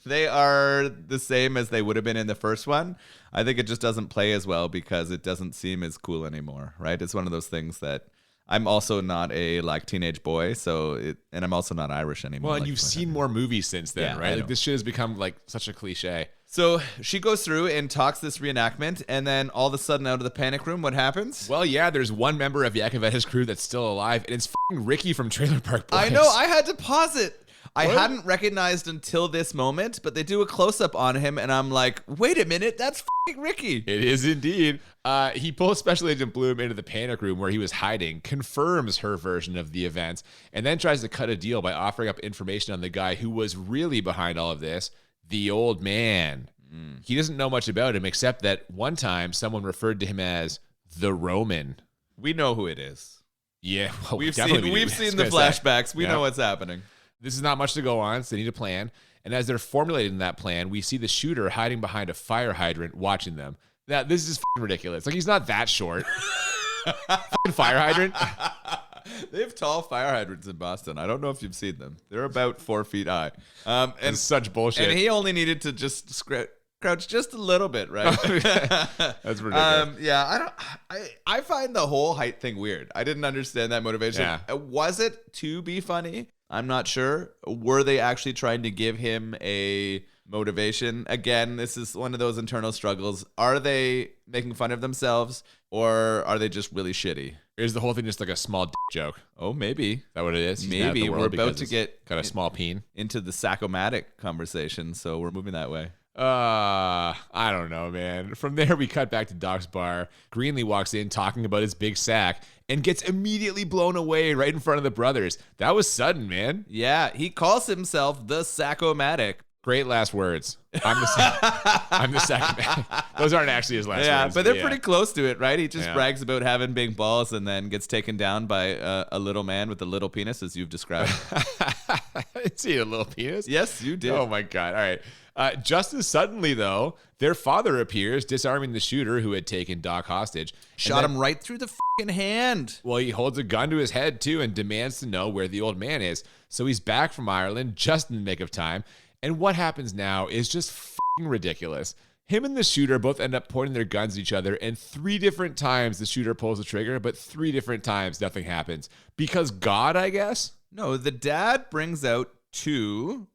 They are the same as they would have been in the first one. I think it just doesn't play as well because it doesn't seem as cool anymore, right? It's one of those things that I'm also not a like teenage boy, and I'm also not Irish anymore. Well, and you've seen more movies since then, right? Like this shit has become like such a cliche. So she goes through and talks this reenactment, and then all of a sudden out of the panic room, what happens? Well, yeah, there's one member of Yakovetta's crew that's still alive, and it's fucking Ricky from Trailer Park Boys. I know, I had to pause it. I hadn't recognized until this moment, but they do a close-up on him, and I'm like, wait a minute, that's f***ing Ricky. It is indeed. He pulls Special Agent Bloom into the panic room where he was hiding, confirms her version of the events, and then tries to cut a deal by offering up information on the guy who was really behind all of this, the old man. He doesn't know much about him, except that one time someone referred to him as the Roman. We know who it is. Yeah, well, we've seen the flashbacks. We know what's happening. This is not much to go on, so they need a plan. And as they're formulating that plan, we see the shooter hiding behind a fire hydrant watching them. Now, this is f***ing ridiculous. Like, he's not that short. Fucking fire hydrant. They have tall fire hydrants in Boston. I don't know if you've seen them. They're about 4 feet high. And such bullshit. And he only needed to just crouch just a little bit, right? That's ridiculous. Yeah, I find the whole height thing weird. I didn't understand that motivation. Yeah. Was it to be funny? I'm not sure. Were they actually trying to give him a motivation? Again, this is one of those internal struggles. Are they making fun of themselves, or are they just really shitty? Is the whole thing just like a small joke? Oh, maybe. Is that what it is? Maybe. We're about to get got a small peen into the saccomatic conversation, so we're moving that way. I don't know, man. From there, we cut back to Doc's bar. Greenlee walks in talking about his big sack and gets immediately blown away right in front of the brothers. That was sudden, man. Yeah, he calls himself the Saccomatic. Great last words. I'm the Saccomatic. Those aren't actually his last words. Yeah, but they're pretty close to it, right? He just brags about having big balls and then gets taken down by a little man with a little penis, as you've described. Is he a little penis? Yes, you did. Oh, my God. All right. Just as suddenly, though, their father appears, disarming the shooter who had taken Doc hostage. Shot him right through the fucking hand. Well, he holds a gun to his head, too, and demands to know where the old man is. So he's back from Ireland just in the nick of time. And what happens now is just fucking ridiculous. Him and the shooter both end up pointing their guns at each other, and 3 different times the shooter pulls the trigger, but 3 different times nothing happens. Because God, I guess? No, the dad brings out 2...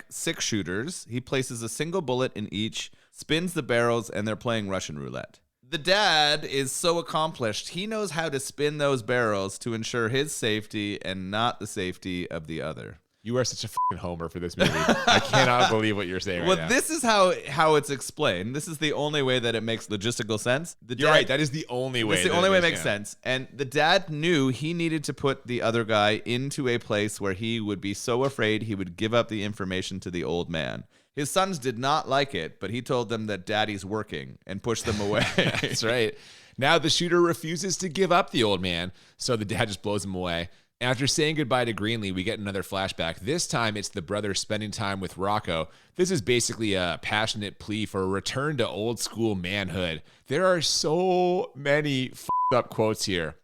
6 shooters. He places a single bullet in each, spins the barrels, and they're playing Russian roulette. The dad is so accomplished. He knows how to spin those barrels to ensure his safety and not the safety of the other. You are such a fucking homer for this movie. I cannot believe what you're saying right now. Well, this is how it's explained. This is the only way that it makes logistical sense. You're right. That is the only way. It's the only way it makes sense. And the dad knew he needed to put the other guy into a place where he would be so afraid he would give up the information to the old man. His sons did not like it, but he told them that daddy's working and pushed them away. That's right. Now the shooter refuses to give up the old man, so the dad just blows him away. After saying goodbye to Greenlee, we get another flashback. This time, it's the brothers spending time with Rocco. This is basically a passionate plea for a return to old school manhood. There are so many f***ed up quotes here.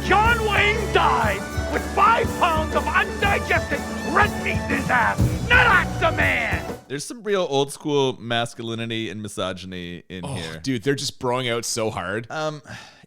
John Wayne died with 5 pounds of undigested red meat in his ass. Now that's a man! There's some real old school masculinity and misogyny in Oh, here. dude, they're just broing out so hard.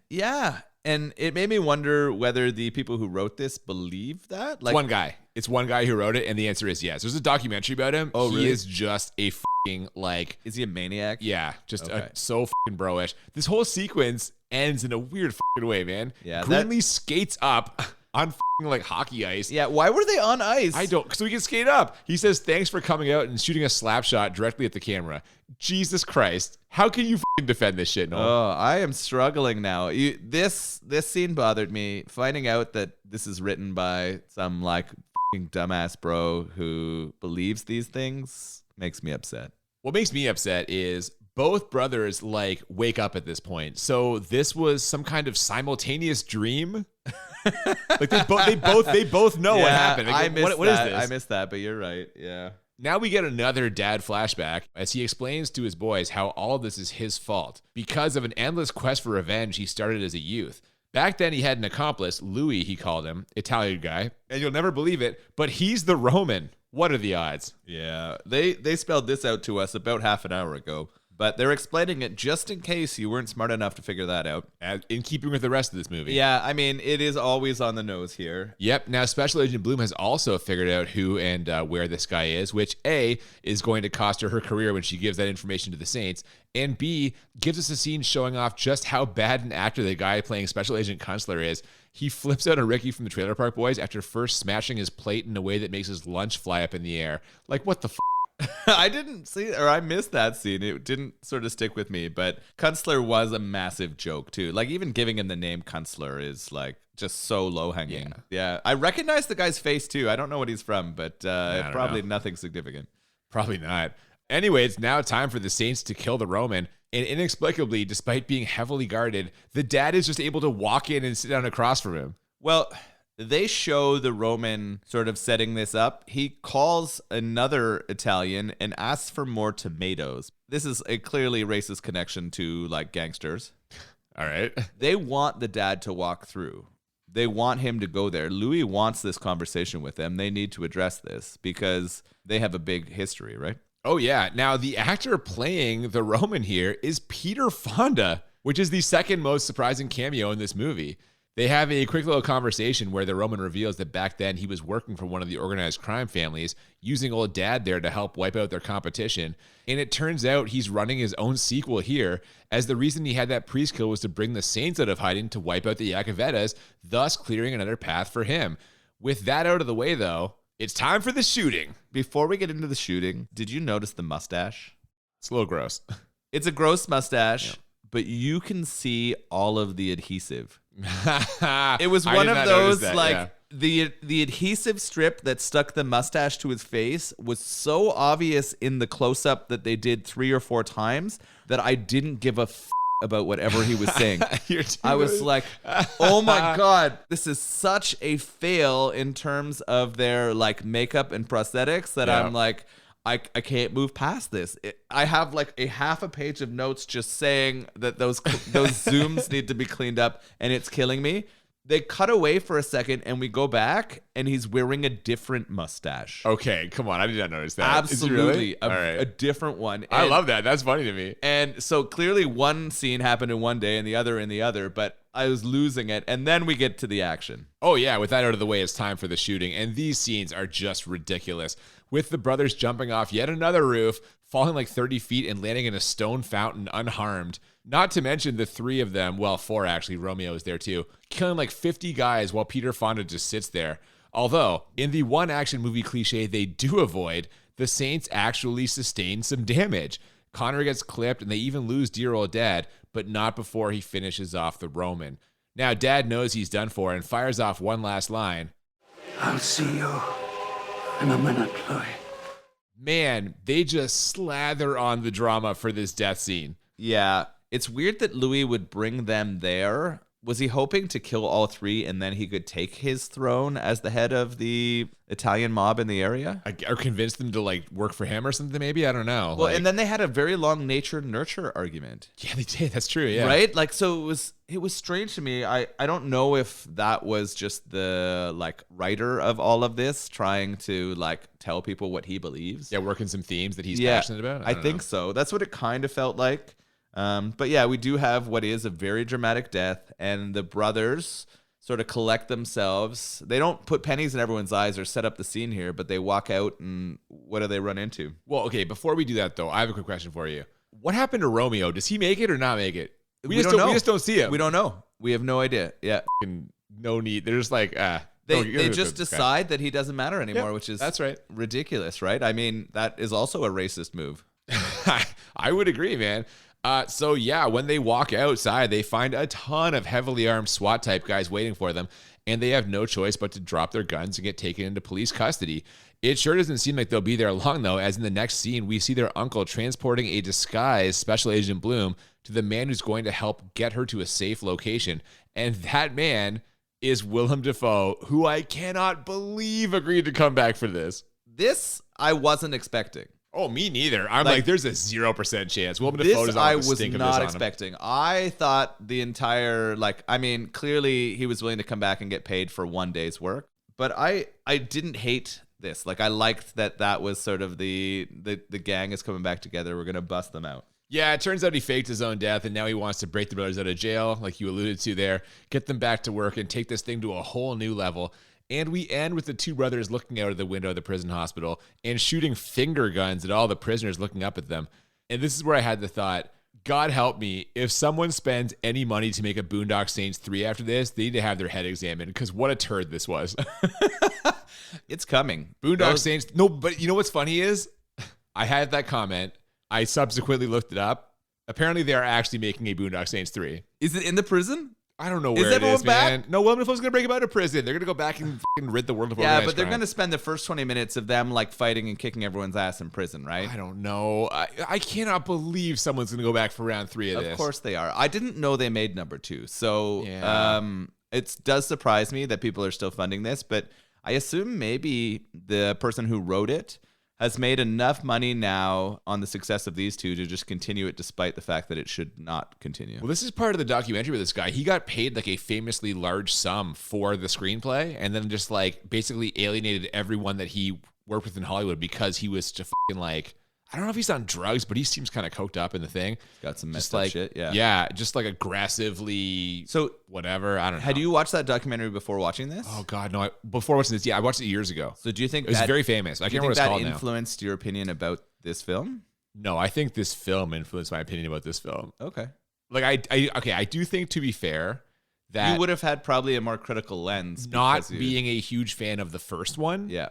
Yeah. And it made me wonder whether the people who wrote this believe that. Like, It's one guy who wrote it, and the answer is yes. There's a documentary about him. Oh, really? He is just a fucking, like... Is he a maniac? Yeah, just Okay. so fucking bro-ish. This whole sequence ends in a weird fucking way, man. Yeah, Greenlee skates up on fucking, like, hockey ice. Yeah, why were they on ice? I don't, so he can skate up. He says, thanks for coming out and shooting a slap shot directly at the camera. Jesus Christ. How can you fucking defend this shit, Nolan? Oh, I am struggling now. This scene bothered me. Finding out that this is written by some, like, fucking dumbass bro who believes these things makes me upset. What makes me upset is both brothers, like, wake up at this point. So this was some kind of simultaneous dream. Like they both know what happened. Like, I missed what is that. this? I missed that, but you're right. Yeah. Now we get another dad flashback as he explains to his boys how all of this is his fault. Because of an endless quest for revenge he started as a youth. Back then he had an accomplice, Louis he called him, Italian guy, and you'll never believe it, but he's the Roman. What are the odds? Yeah. They spelled this out to us about half an hour ago. But they're explaining it just in case you weren't smart enough to figure that out. In keeping with the rest of this movie. Yeah, I mean, it is always on the nose here. Yep. Now, Special Agent Bloom has also figured out who and where this guy is, which A, is going to cost her career when she gives that information to the Saints, and B, gives us a scene showing off just how bad an actor the guy playing Special Agent Kunstler is. He flips out a Ricky from the Trailer Park Boys after first smashing his plate in a way that makes his lunch fly up in the air. Like, what the f***? I didn't see, or I missed that scene. It didn't sort of stick with me, but Kunstler was a massive joke too. Like even giving him the name Kunstler is like just so low hanging. Yeah. I recognize the guy's face too. I don't know what he's from, but probably nothing significant. Probably not. Anyway, it's now time for the Saints to kill the Roman. And inexplicably, despite being heavily guarded, the dad is just able to walk in and sit down across from him. Well, they show the Roman sort of setting this up. He calls another Italian and asks for more tomatoes. This is a clearly racist connection to like gangsters. All right. They want the dad to walk through. They want him to go there. Louis wants this conversation with them. They need to address this because they have a big history, right? Oh, yeah. Now, the actor playing the Roman here is Peter Fonda, which is the second most surprising cameo in this movie. They have a quick little conversation where the Roman reveals that back then he was working for one of the organized crime families, using old dad there to help wipe out their competition. And it turns out he's running his own sequel here, as the reason he had that priest kill was to bring the Saints out of hiding to wipe out the Iacovettas, thus clearing another path for him. With that out of the way, though, it's time for the shooting. Before we get into the shooting, did you notice the mustache? It's a little gross. It's a gross mustache, but you can see all of the adhesive. It was one of those the adhesive strip that stuck the mustache to his face was so obvious in the close-up that they did 3 or 4 times that I didn't give a about whatever he was saying. I was like, oh my God, this is such a fail in terms of their like makeup and prosthetics that I'm like, I can't move past this. I have like a half a page of notes just saying that those zooms need to be cleaned up, and it's killing me. They cut away for a second, and we go back, and he's wearing a different mustache. Okay, come on. I did not notice that. Absolutely. All right. A different one. I love that. That's funny to me. And so clearly one scene happened in one day and the other in the other, but I was losing it. And then we get to the action. Oh, yeah. With that out of the way, it's time for the shooting. And these scenes are just ridiculous. With the brothers jumping off yet another roof, falling like 30 feet and landing in a stone fountain unharmed. Not to mention the three of them, well, four actually, Romeo is there too, killing like 50 guys while Peter Fonda just sits there. Although, in the one action movie cliche they do avoid, the Saints actually sustain some damage. Connor gets clipped and they even lose dear old Dad, but not before he finishes off the Roman. Now Dad knows he's done for and fires off one last line. I'll see you in a minute, Louis. Man, they just slather on the drama for this death scene. Yeah, it's weird that Louis would bring them there. Was he hoping to kill all three and then he could take his throne as the head of the Italian mob in the area? Or convince them to like work for him or something maybe? I don't know. Well, and then they had a very long nature-nurture argument. Yeah, they did. That's true, yeah. Right? Like, so it was strange to me. I don't know if that was just the like writer of all of this trying to like tell people what he believes. Yeah, working some themes that he's passionate about. I think so. That's what it kind of felt like. But yeah, we do have what is a very dramatic death, and the brothers sort of collect themselves. They don't put pennies in everyone's eyes or set up the scene here, but they walk out, and what do they run into? Well, okay, before we do that, though, I have a quick question for you. What happened to Romeo? Does he make it or not make it? We just don't see him. We don't know. We have no idea. Yeah. No need. They're just like, They just decide that he doesn't matter anymore, Yep, which is that's right. ridiculous, right? I mean, that is also a racist move. I would agree, man. So yeah, when they walk outside, they find a ton of heavily armed SWAT type guys waiting for them, and they have no choice but to drop their guns and get taken into police custody. It sure doesn't seem like they'll be there long, though, as in the next scene, we see their uncle transporting a disguised Special Agent Bloom to the man who's going to help get her to a safe location. And that man is Willem Dafoe, who I cannot believe agreed to come back for this. This I wasn't expecting. Oh, me neither. I'm like there's a 0% chance. Willem Dafoe This does I not was stink not of this expecting. I thought the entire clearly he was willing to come back and get paid for one day's work, but I didn't hate this. Like I liked that was sort of the gang is coming back together. We're gonna bust them out. Yeah, it turns out he faked his own death, and now he wants to break the brothers out of jail, like you alluded to there, get them back to work, and take this thing to a whole new level. And we end with the two brothers looking out of the window of the prison hospital and shooting finger guns at all the prisoners looking up at them. And this is where I had the thought, God help me, if someone spends any money to make a Boondock Saints 3 after this, they need to have their head examined, because what a turd this was. It's coming. Boondock Saints. No, but you know what's funny is, I had that comment. I subsequently looked it up. Apparently, they are actually making a Boondock Saints 3. Is it in the prison? I don't know where it is, man. No, Willem Dafoe's going to break him out of prison. They're going to go back and rid the world of organized Yeah, but they're crime. going to spend the first 20 minutes of them like fighting and kicking everyone's ass in prison, right? I don't know. I cannot believe someone's going to go back for round 3 of this. Of course they are. I didn't know they made number 2. So Yeah. it does surprise me that people are still funding this, but I assume maybe the person who wrote it has made enough money now on the success of these two to just continue it despite the fact that it should not continue. Well, this is part of the documentary with this guy. He got paid like a famously large sum for the screenplay, and then just like basically alienated everyone that he worked with in Hollywood because he was just fucking like, I don't know if he's on drugs, but he seems kind of coked up in the thing. Got some messed Just up like, shit, yeah. Yeah, just like aggressively, So whatever. I don't know. had you watched that documentary before watching this? Oh God, no! Before watching this, yeah, I watched it years ago. So do you think It was that, very famous. I do you can't remember think what it's that called now. influenced your opinion about this film? No, I think this film influenced my opinion about this film. Okay. Like I do think, to be fair, that You would have had probably a more critical lens. not because you- being a huge fan of the first one, Yeah.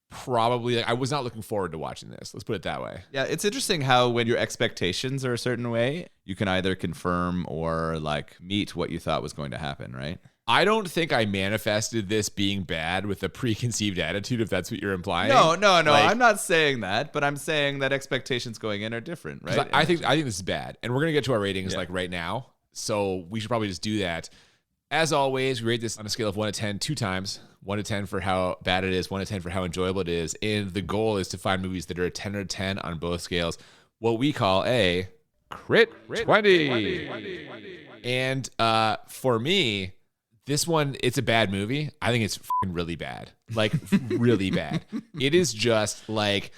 probably like, I was not looking forward to watching this. Let's put it that way. Yeah, it's interesting how when your expectations are a certain way, you can either confirm or like meet what you thought was going to happen, right? I don't think I manifested this being bad with a preconceived attitude, if that's what you're implying. No. Like, I'm not saying that, but I'm saying that expectations going in are different, 'cause right? I think this is bad, and we're gonna get to our ratings Yeah. like right now. So we should probably just do that. As always, we rate this on a scale of 1 to 10 2 times. 1 to 10 for how bad it is, 1 to 10 for how enjoyable it is. And the goal is to find movies that are a 10 or 10 on both scales, what we call a crit 20. And for me, this one, it's a bad movie. I think it's fucking really bad. Like, really bad. It is just like,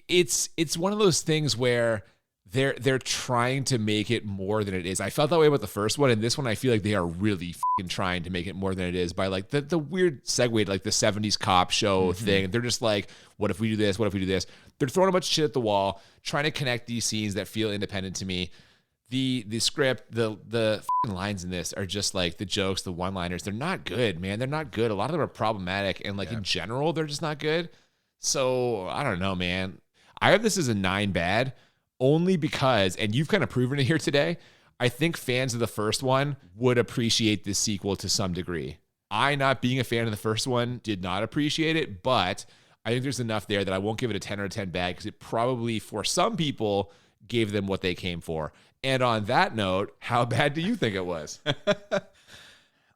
it's one of those things where they're trying to make it more than it is. I felt that way about the first one, and this one I feel like they are really fucking trying to make it more than it is by like the weird segue to like the 70s cop show thing. They're just like, what if we do this? What if we do this? They're throwing a bunch of shit at the wall, trying to connect these scenes that feel independent to me. The script, the fucking lines in this are just like the jokes, the one-liners. They're not good, man. They're not good. A lot of them are problematic, and like in general, they're just not good. So I don't know, man. I have this as a 9 bad, only because, and you've kind of proven it here today, I think fans of the first one would appreciate this sequel to some degree. I, not being a fan of the first one, did not appreciate it, but I think there's enough there that I won't give it a 10 or a 10 bad, because it probably, for some people, gave them what they came for. And on that note, how bad do you think it was?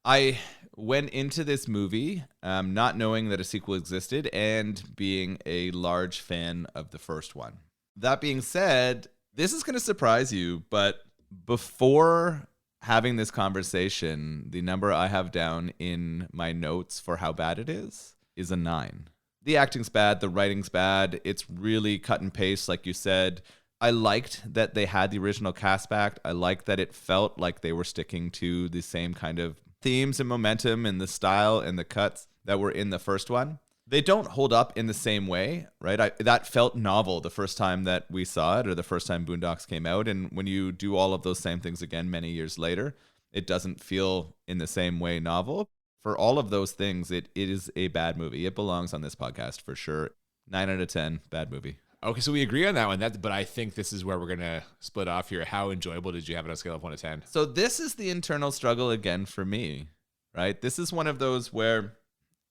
I went into this movie not knowing that a sequel existed and being a large fan of the first one. That being said, this is going to surprise you, but before having this conversation, the number I have down in my notes for how bad it is a 9. The acting's bad, the writing's bad, it's really cut and paste, like you said. I liked that they had the original cast back. I liked that it felt like they were sticking to the same kind of themes and momentum and the style and the cuts that were in the first one. They don't hold up in the same way, right? That felt novel the first time that we saw it, or the first time Boondocks came out. And when you do all of those same things again many years later, it doesn't feel in the same way novel. For all of those things, it is a bad movie. It belongs on this podcast for sure. 9 out of 10, bad movie. Okay, so we agree on that one. But I think this is where we're going to split off here. How enjoyable did you have it on a scale of 1 to 10? So this is the internal struggle again for me, right? This is one of those where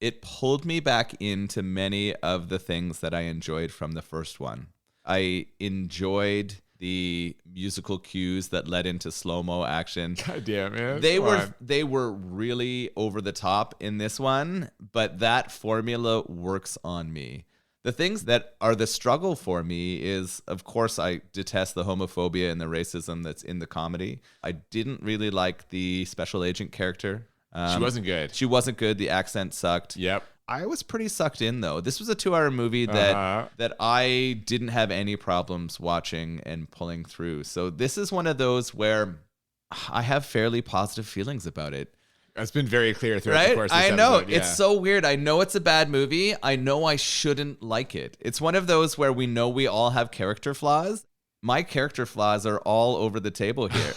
it pulled me back into many of the things that I enjoyed from the first one. I enjoyed the musical cues that led into slow-mo action. God damn, man. They were really over the top in this one, but that formula works on me. The things that are the struggle for me is, of course, I detest the homophobia and the racism that's in the comedy. I didn't really like the special agent character. She wasn't good. She wasn't good. The accent sucked. Yep. I was pretty sucked in, though. This was a 2-hour movie that I didn't have any problems watching and pulling through. So this is one of those where I have fairly positive feelings about it. That's been very clear throughout the course of this I know. episode, yeah. It's so weird. I know it's a bad movie. I know I shouldn't like it. It's one of those where we know we all have character flaws. My character flaws are all over the table here.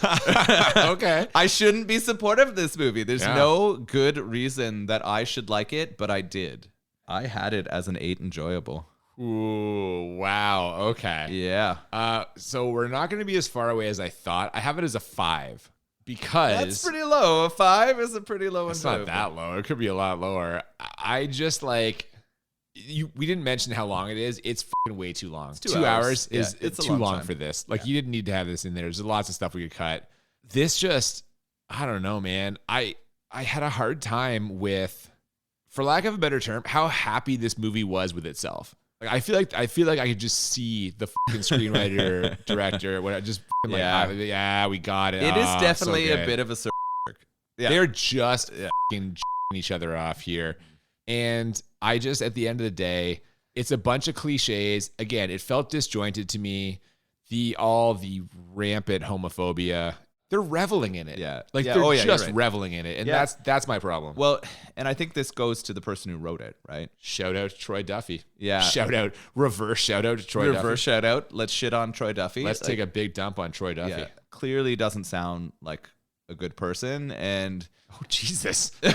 Okay. I shouldn't be supportive of this movie. There's no good reason that I should like it, but I did. I had it as an 8 enjoyable. Ooh, wow. Okay. Yeah. So we're not going to be as far away as I thought. I have it as a 5. Because that's pretty low. A 5 is a pretty low. It's not that low. It could be a lot lower. I just like we didn't mention how long it is. It's fucking way too long. 2 hours. Is it's too long for this. Like you didn't need to have this in there. There's lots of stuff we could cut. This just, I don't know, man. I had a hard time with, for lack of a better term, how happy this movie was with itself. Like I feel like I could just see the fucking screenwriter, director, what just like, yeah, we got it. It is Oh, definitely so a bit of a circle. Yeah. They're just fucking each other off here. And I just, at the end of the day, it's a bunch of cliches. Again, it felt disjointed to me. The rampant homophobia. They're reveling in it. Yeah. Like Yeah. they're Oh, yeah, just you're right. reveling in it. And Yeah. that's my problem. Well, and I think this goes to the person who wrote it, right? Shout out to Troy Duffy. Yeah. Reverse shout out to Troy Duffy. Reverse shout out. Let's shit on Troy Duffy. Let's take a big dump on Troy Duffy. Yeah. Clearly doesn't sound like a good person. And Oh, Jesus. well,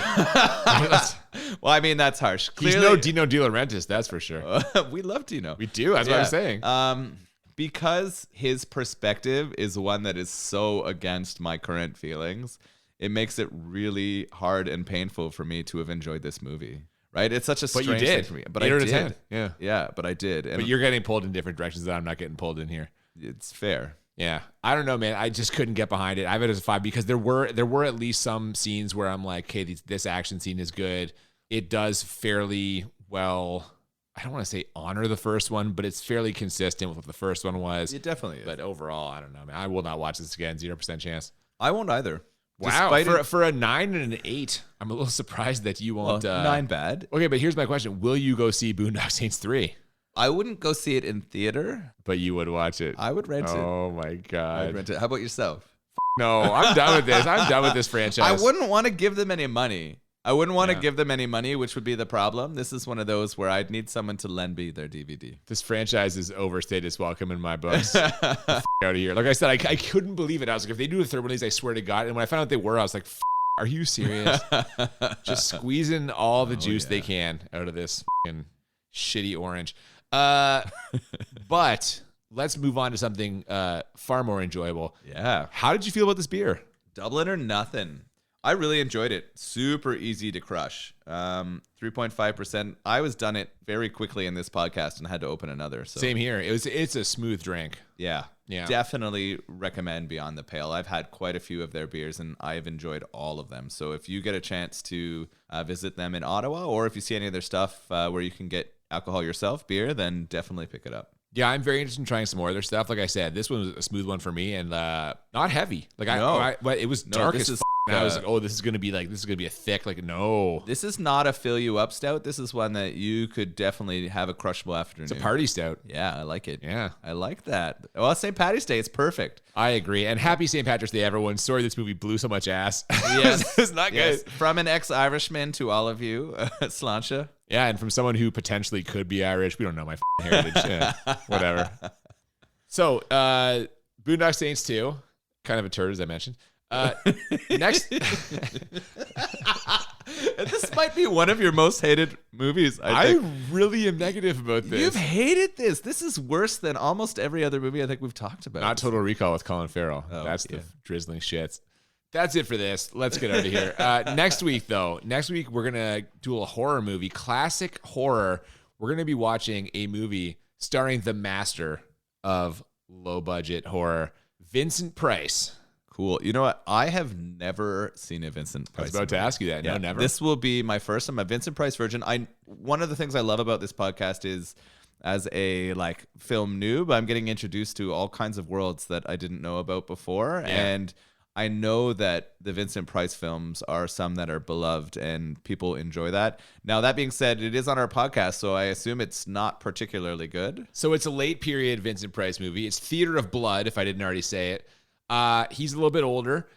I mean, that's harsh. He's Clearly, no Dino De Laurentiis, that's for sure. we love Dino. We do. That's what I'm saying. Because his perspective is one that is so against my current feelings, it makes it really hard and painful for me to have enjoyed this movie. Right? It's such a But you strange did. thing for me. But 8 I out of did. 10. Yeah. Yeah, but I did. And But you're getting pulled in different directions that I'm not getting pulled in here. it's fair. Yeah. I don't know, man. I just couldn't get behind it. I have it as a 5 because there were at least some scenes where I'm like, okay, this action scene is good. It does fairly well, I don't want to say honor the first one, but it's fairly consistent with what the first one was. It definitely is. But overall, I don't know, man. I will not watch this again. 0% chance. I won't either. Wow. Despite For a 9 and an 8, I'm a little surprised that you won't. 9 bad. Okay, but here's my question. Will you go see Boondock Saints 3? I wouldn't go see it in theater. But you would watch it. I would rent it. Oh, my God. I'd rent it. How about yourself? No, I'm done with this. I'm done with this franchise. I wouldn't want to give them any money. I wouldn't want to give them any money, which would be the problem. This is one of those where I'd need someone to lend me their DVD. This franchise is overstayed its welcome in my books. Out of here. Like I said, I couldn't believe it. I was like, if they do a third one of these, I swear to God. And when I found out they were, I was like, are you serious? Just squeezing all the juice they can out of this fucking shitty orange. But let's move on to something far more enjoyable. Yeah. How did you feel about this beer? Dublin or nothing. I really enjoyed it. Super easy to crush. 3.5%. I was done it very quickly in this podcast and had to open another. So Same here. It's a smooth drink. Yeah. Yeah. Definitely recommend Beyond the Pale. I've had quite a few of their beers and I've enjoyed all of them. So if you get a chance to visit them in Ottawa, or if you see any of their stuff where you can get alcohol yourself, beer, then definitely pick it up. Yeah, I'm very interested in trying some more of their stuff. Like I said, this one was a smooth one for me and not heavy. Like but it was dark as fuck. And I was like, oh, this is gonna be a thick. Like, no, this is not a fill you up stout. This is one that you could definitely have a crushable afternoon. It's a party stout. Yeah, I like it. Yeah, I like that. Well, St. Patty's Day, it's perfect. I agree. And happy St. Patrick's Day, everyone. Sorry this movie blew so much ass. Yes, it's not good. From an ex-Irishman to all of you, Sláinte. Yeah, and from someone who potentially could be Irish. We don't know my heritage. Yeah, whatever. So, Boondock Saints 2, kind of a turd, as I mentioned. Next. This might be one of your most hated movies. I really am negative about this. You've hated this. This is worse than almost every other movie I think we've talked about. Not Total Recall with Colin Farrell. Oh, that's the drizzling shits. That's it for this. Let's get out of here. Next week, we're going to do a horror movie, classic horror. We're going to be watching a movie starring the master of low-budget horror, Vincent Price. Cool. You know what? I have never seen a Vincent Price. I was about to ask you that. Yeah, no, never. This will be my first. I'm a Vincent Price virgin. One of the things I love about this podcast is, as a film noob, I'm getting introduced to all kinds of worlds that I didn't know about before. Yeah. And I know that the Vincent Price films are some that are beloved and people enjoy that. Now, that being said, it is on our podcast, so I assume it's not particularly good. So it's a late period Vincent Price movie. It's Theater of Blood, if I didn't already say it. He's a little bit older.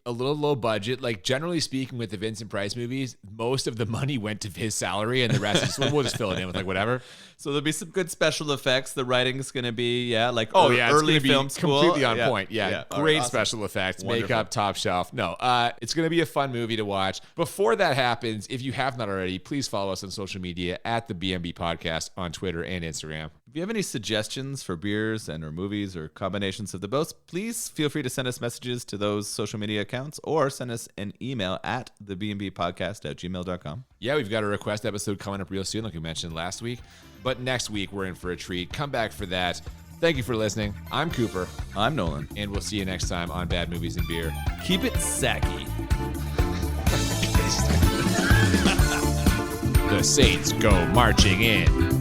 A little low budget. Like, generally speaking, with the Vincent Price movies, most of the money went to his salary, and the rest we'll just fill it in with whatever. So there'll be some good special effects. The writing's going to be early film school. Completely on point. Yeah. Great awesome. Special effects, Wonderful. Makeup, top shelf. No, it's going to be a fun movie to watch. Before that happens, if you have not already, please follow us on social media at the BMB Podcast on Twitter and Instagram. If you have any suggestions for beers or movies or combinations of the both, please feel free to send us messages to those social media accounts or send us an email at thebmbpodcast@gmail.com. Yeah, we've got a request episode coming up real soon, like we mentioned last week. But next week, we're in for a treat. Come back for that. Thank you for listening. I'm Cooper. I'm Nolan. And we'll see you next time on Bad Movies and Beer. Keep it sacky. The Saints go marching in.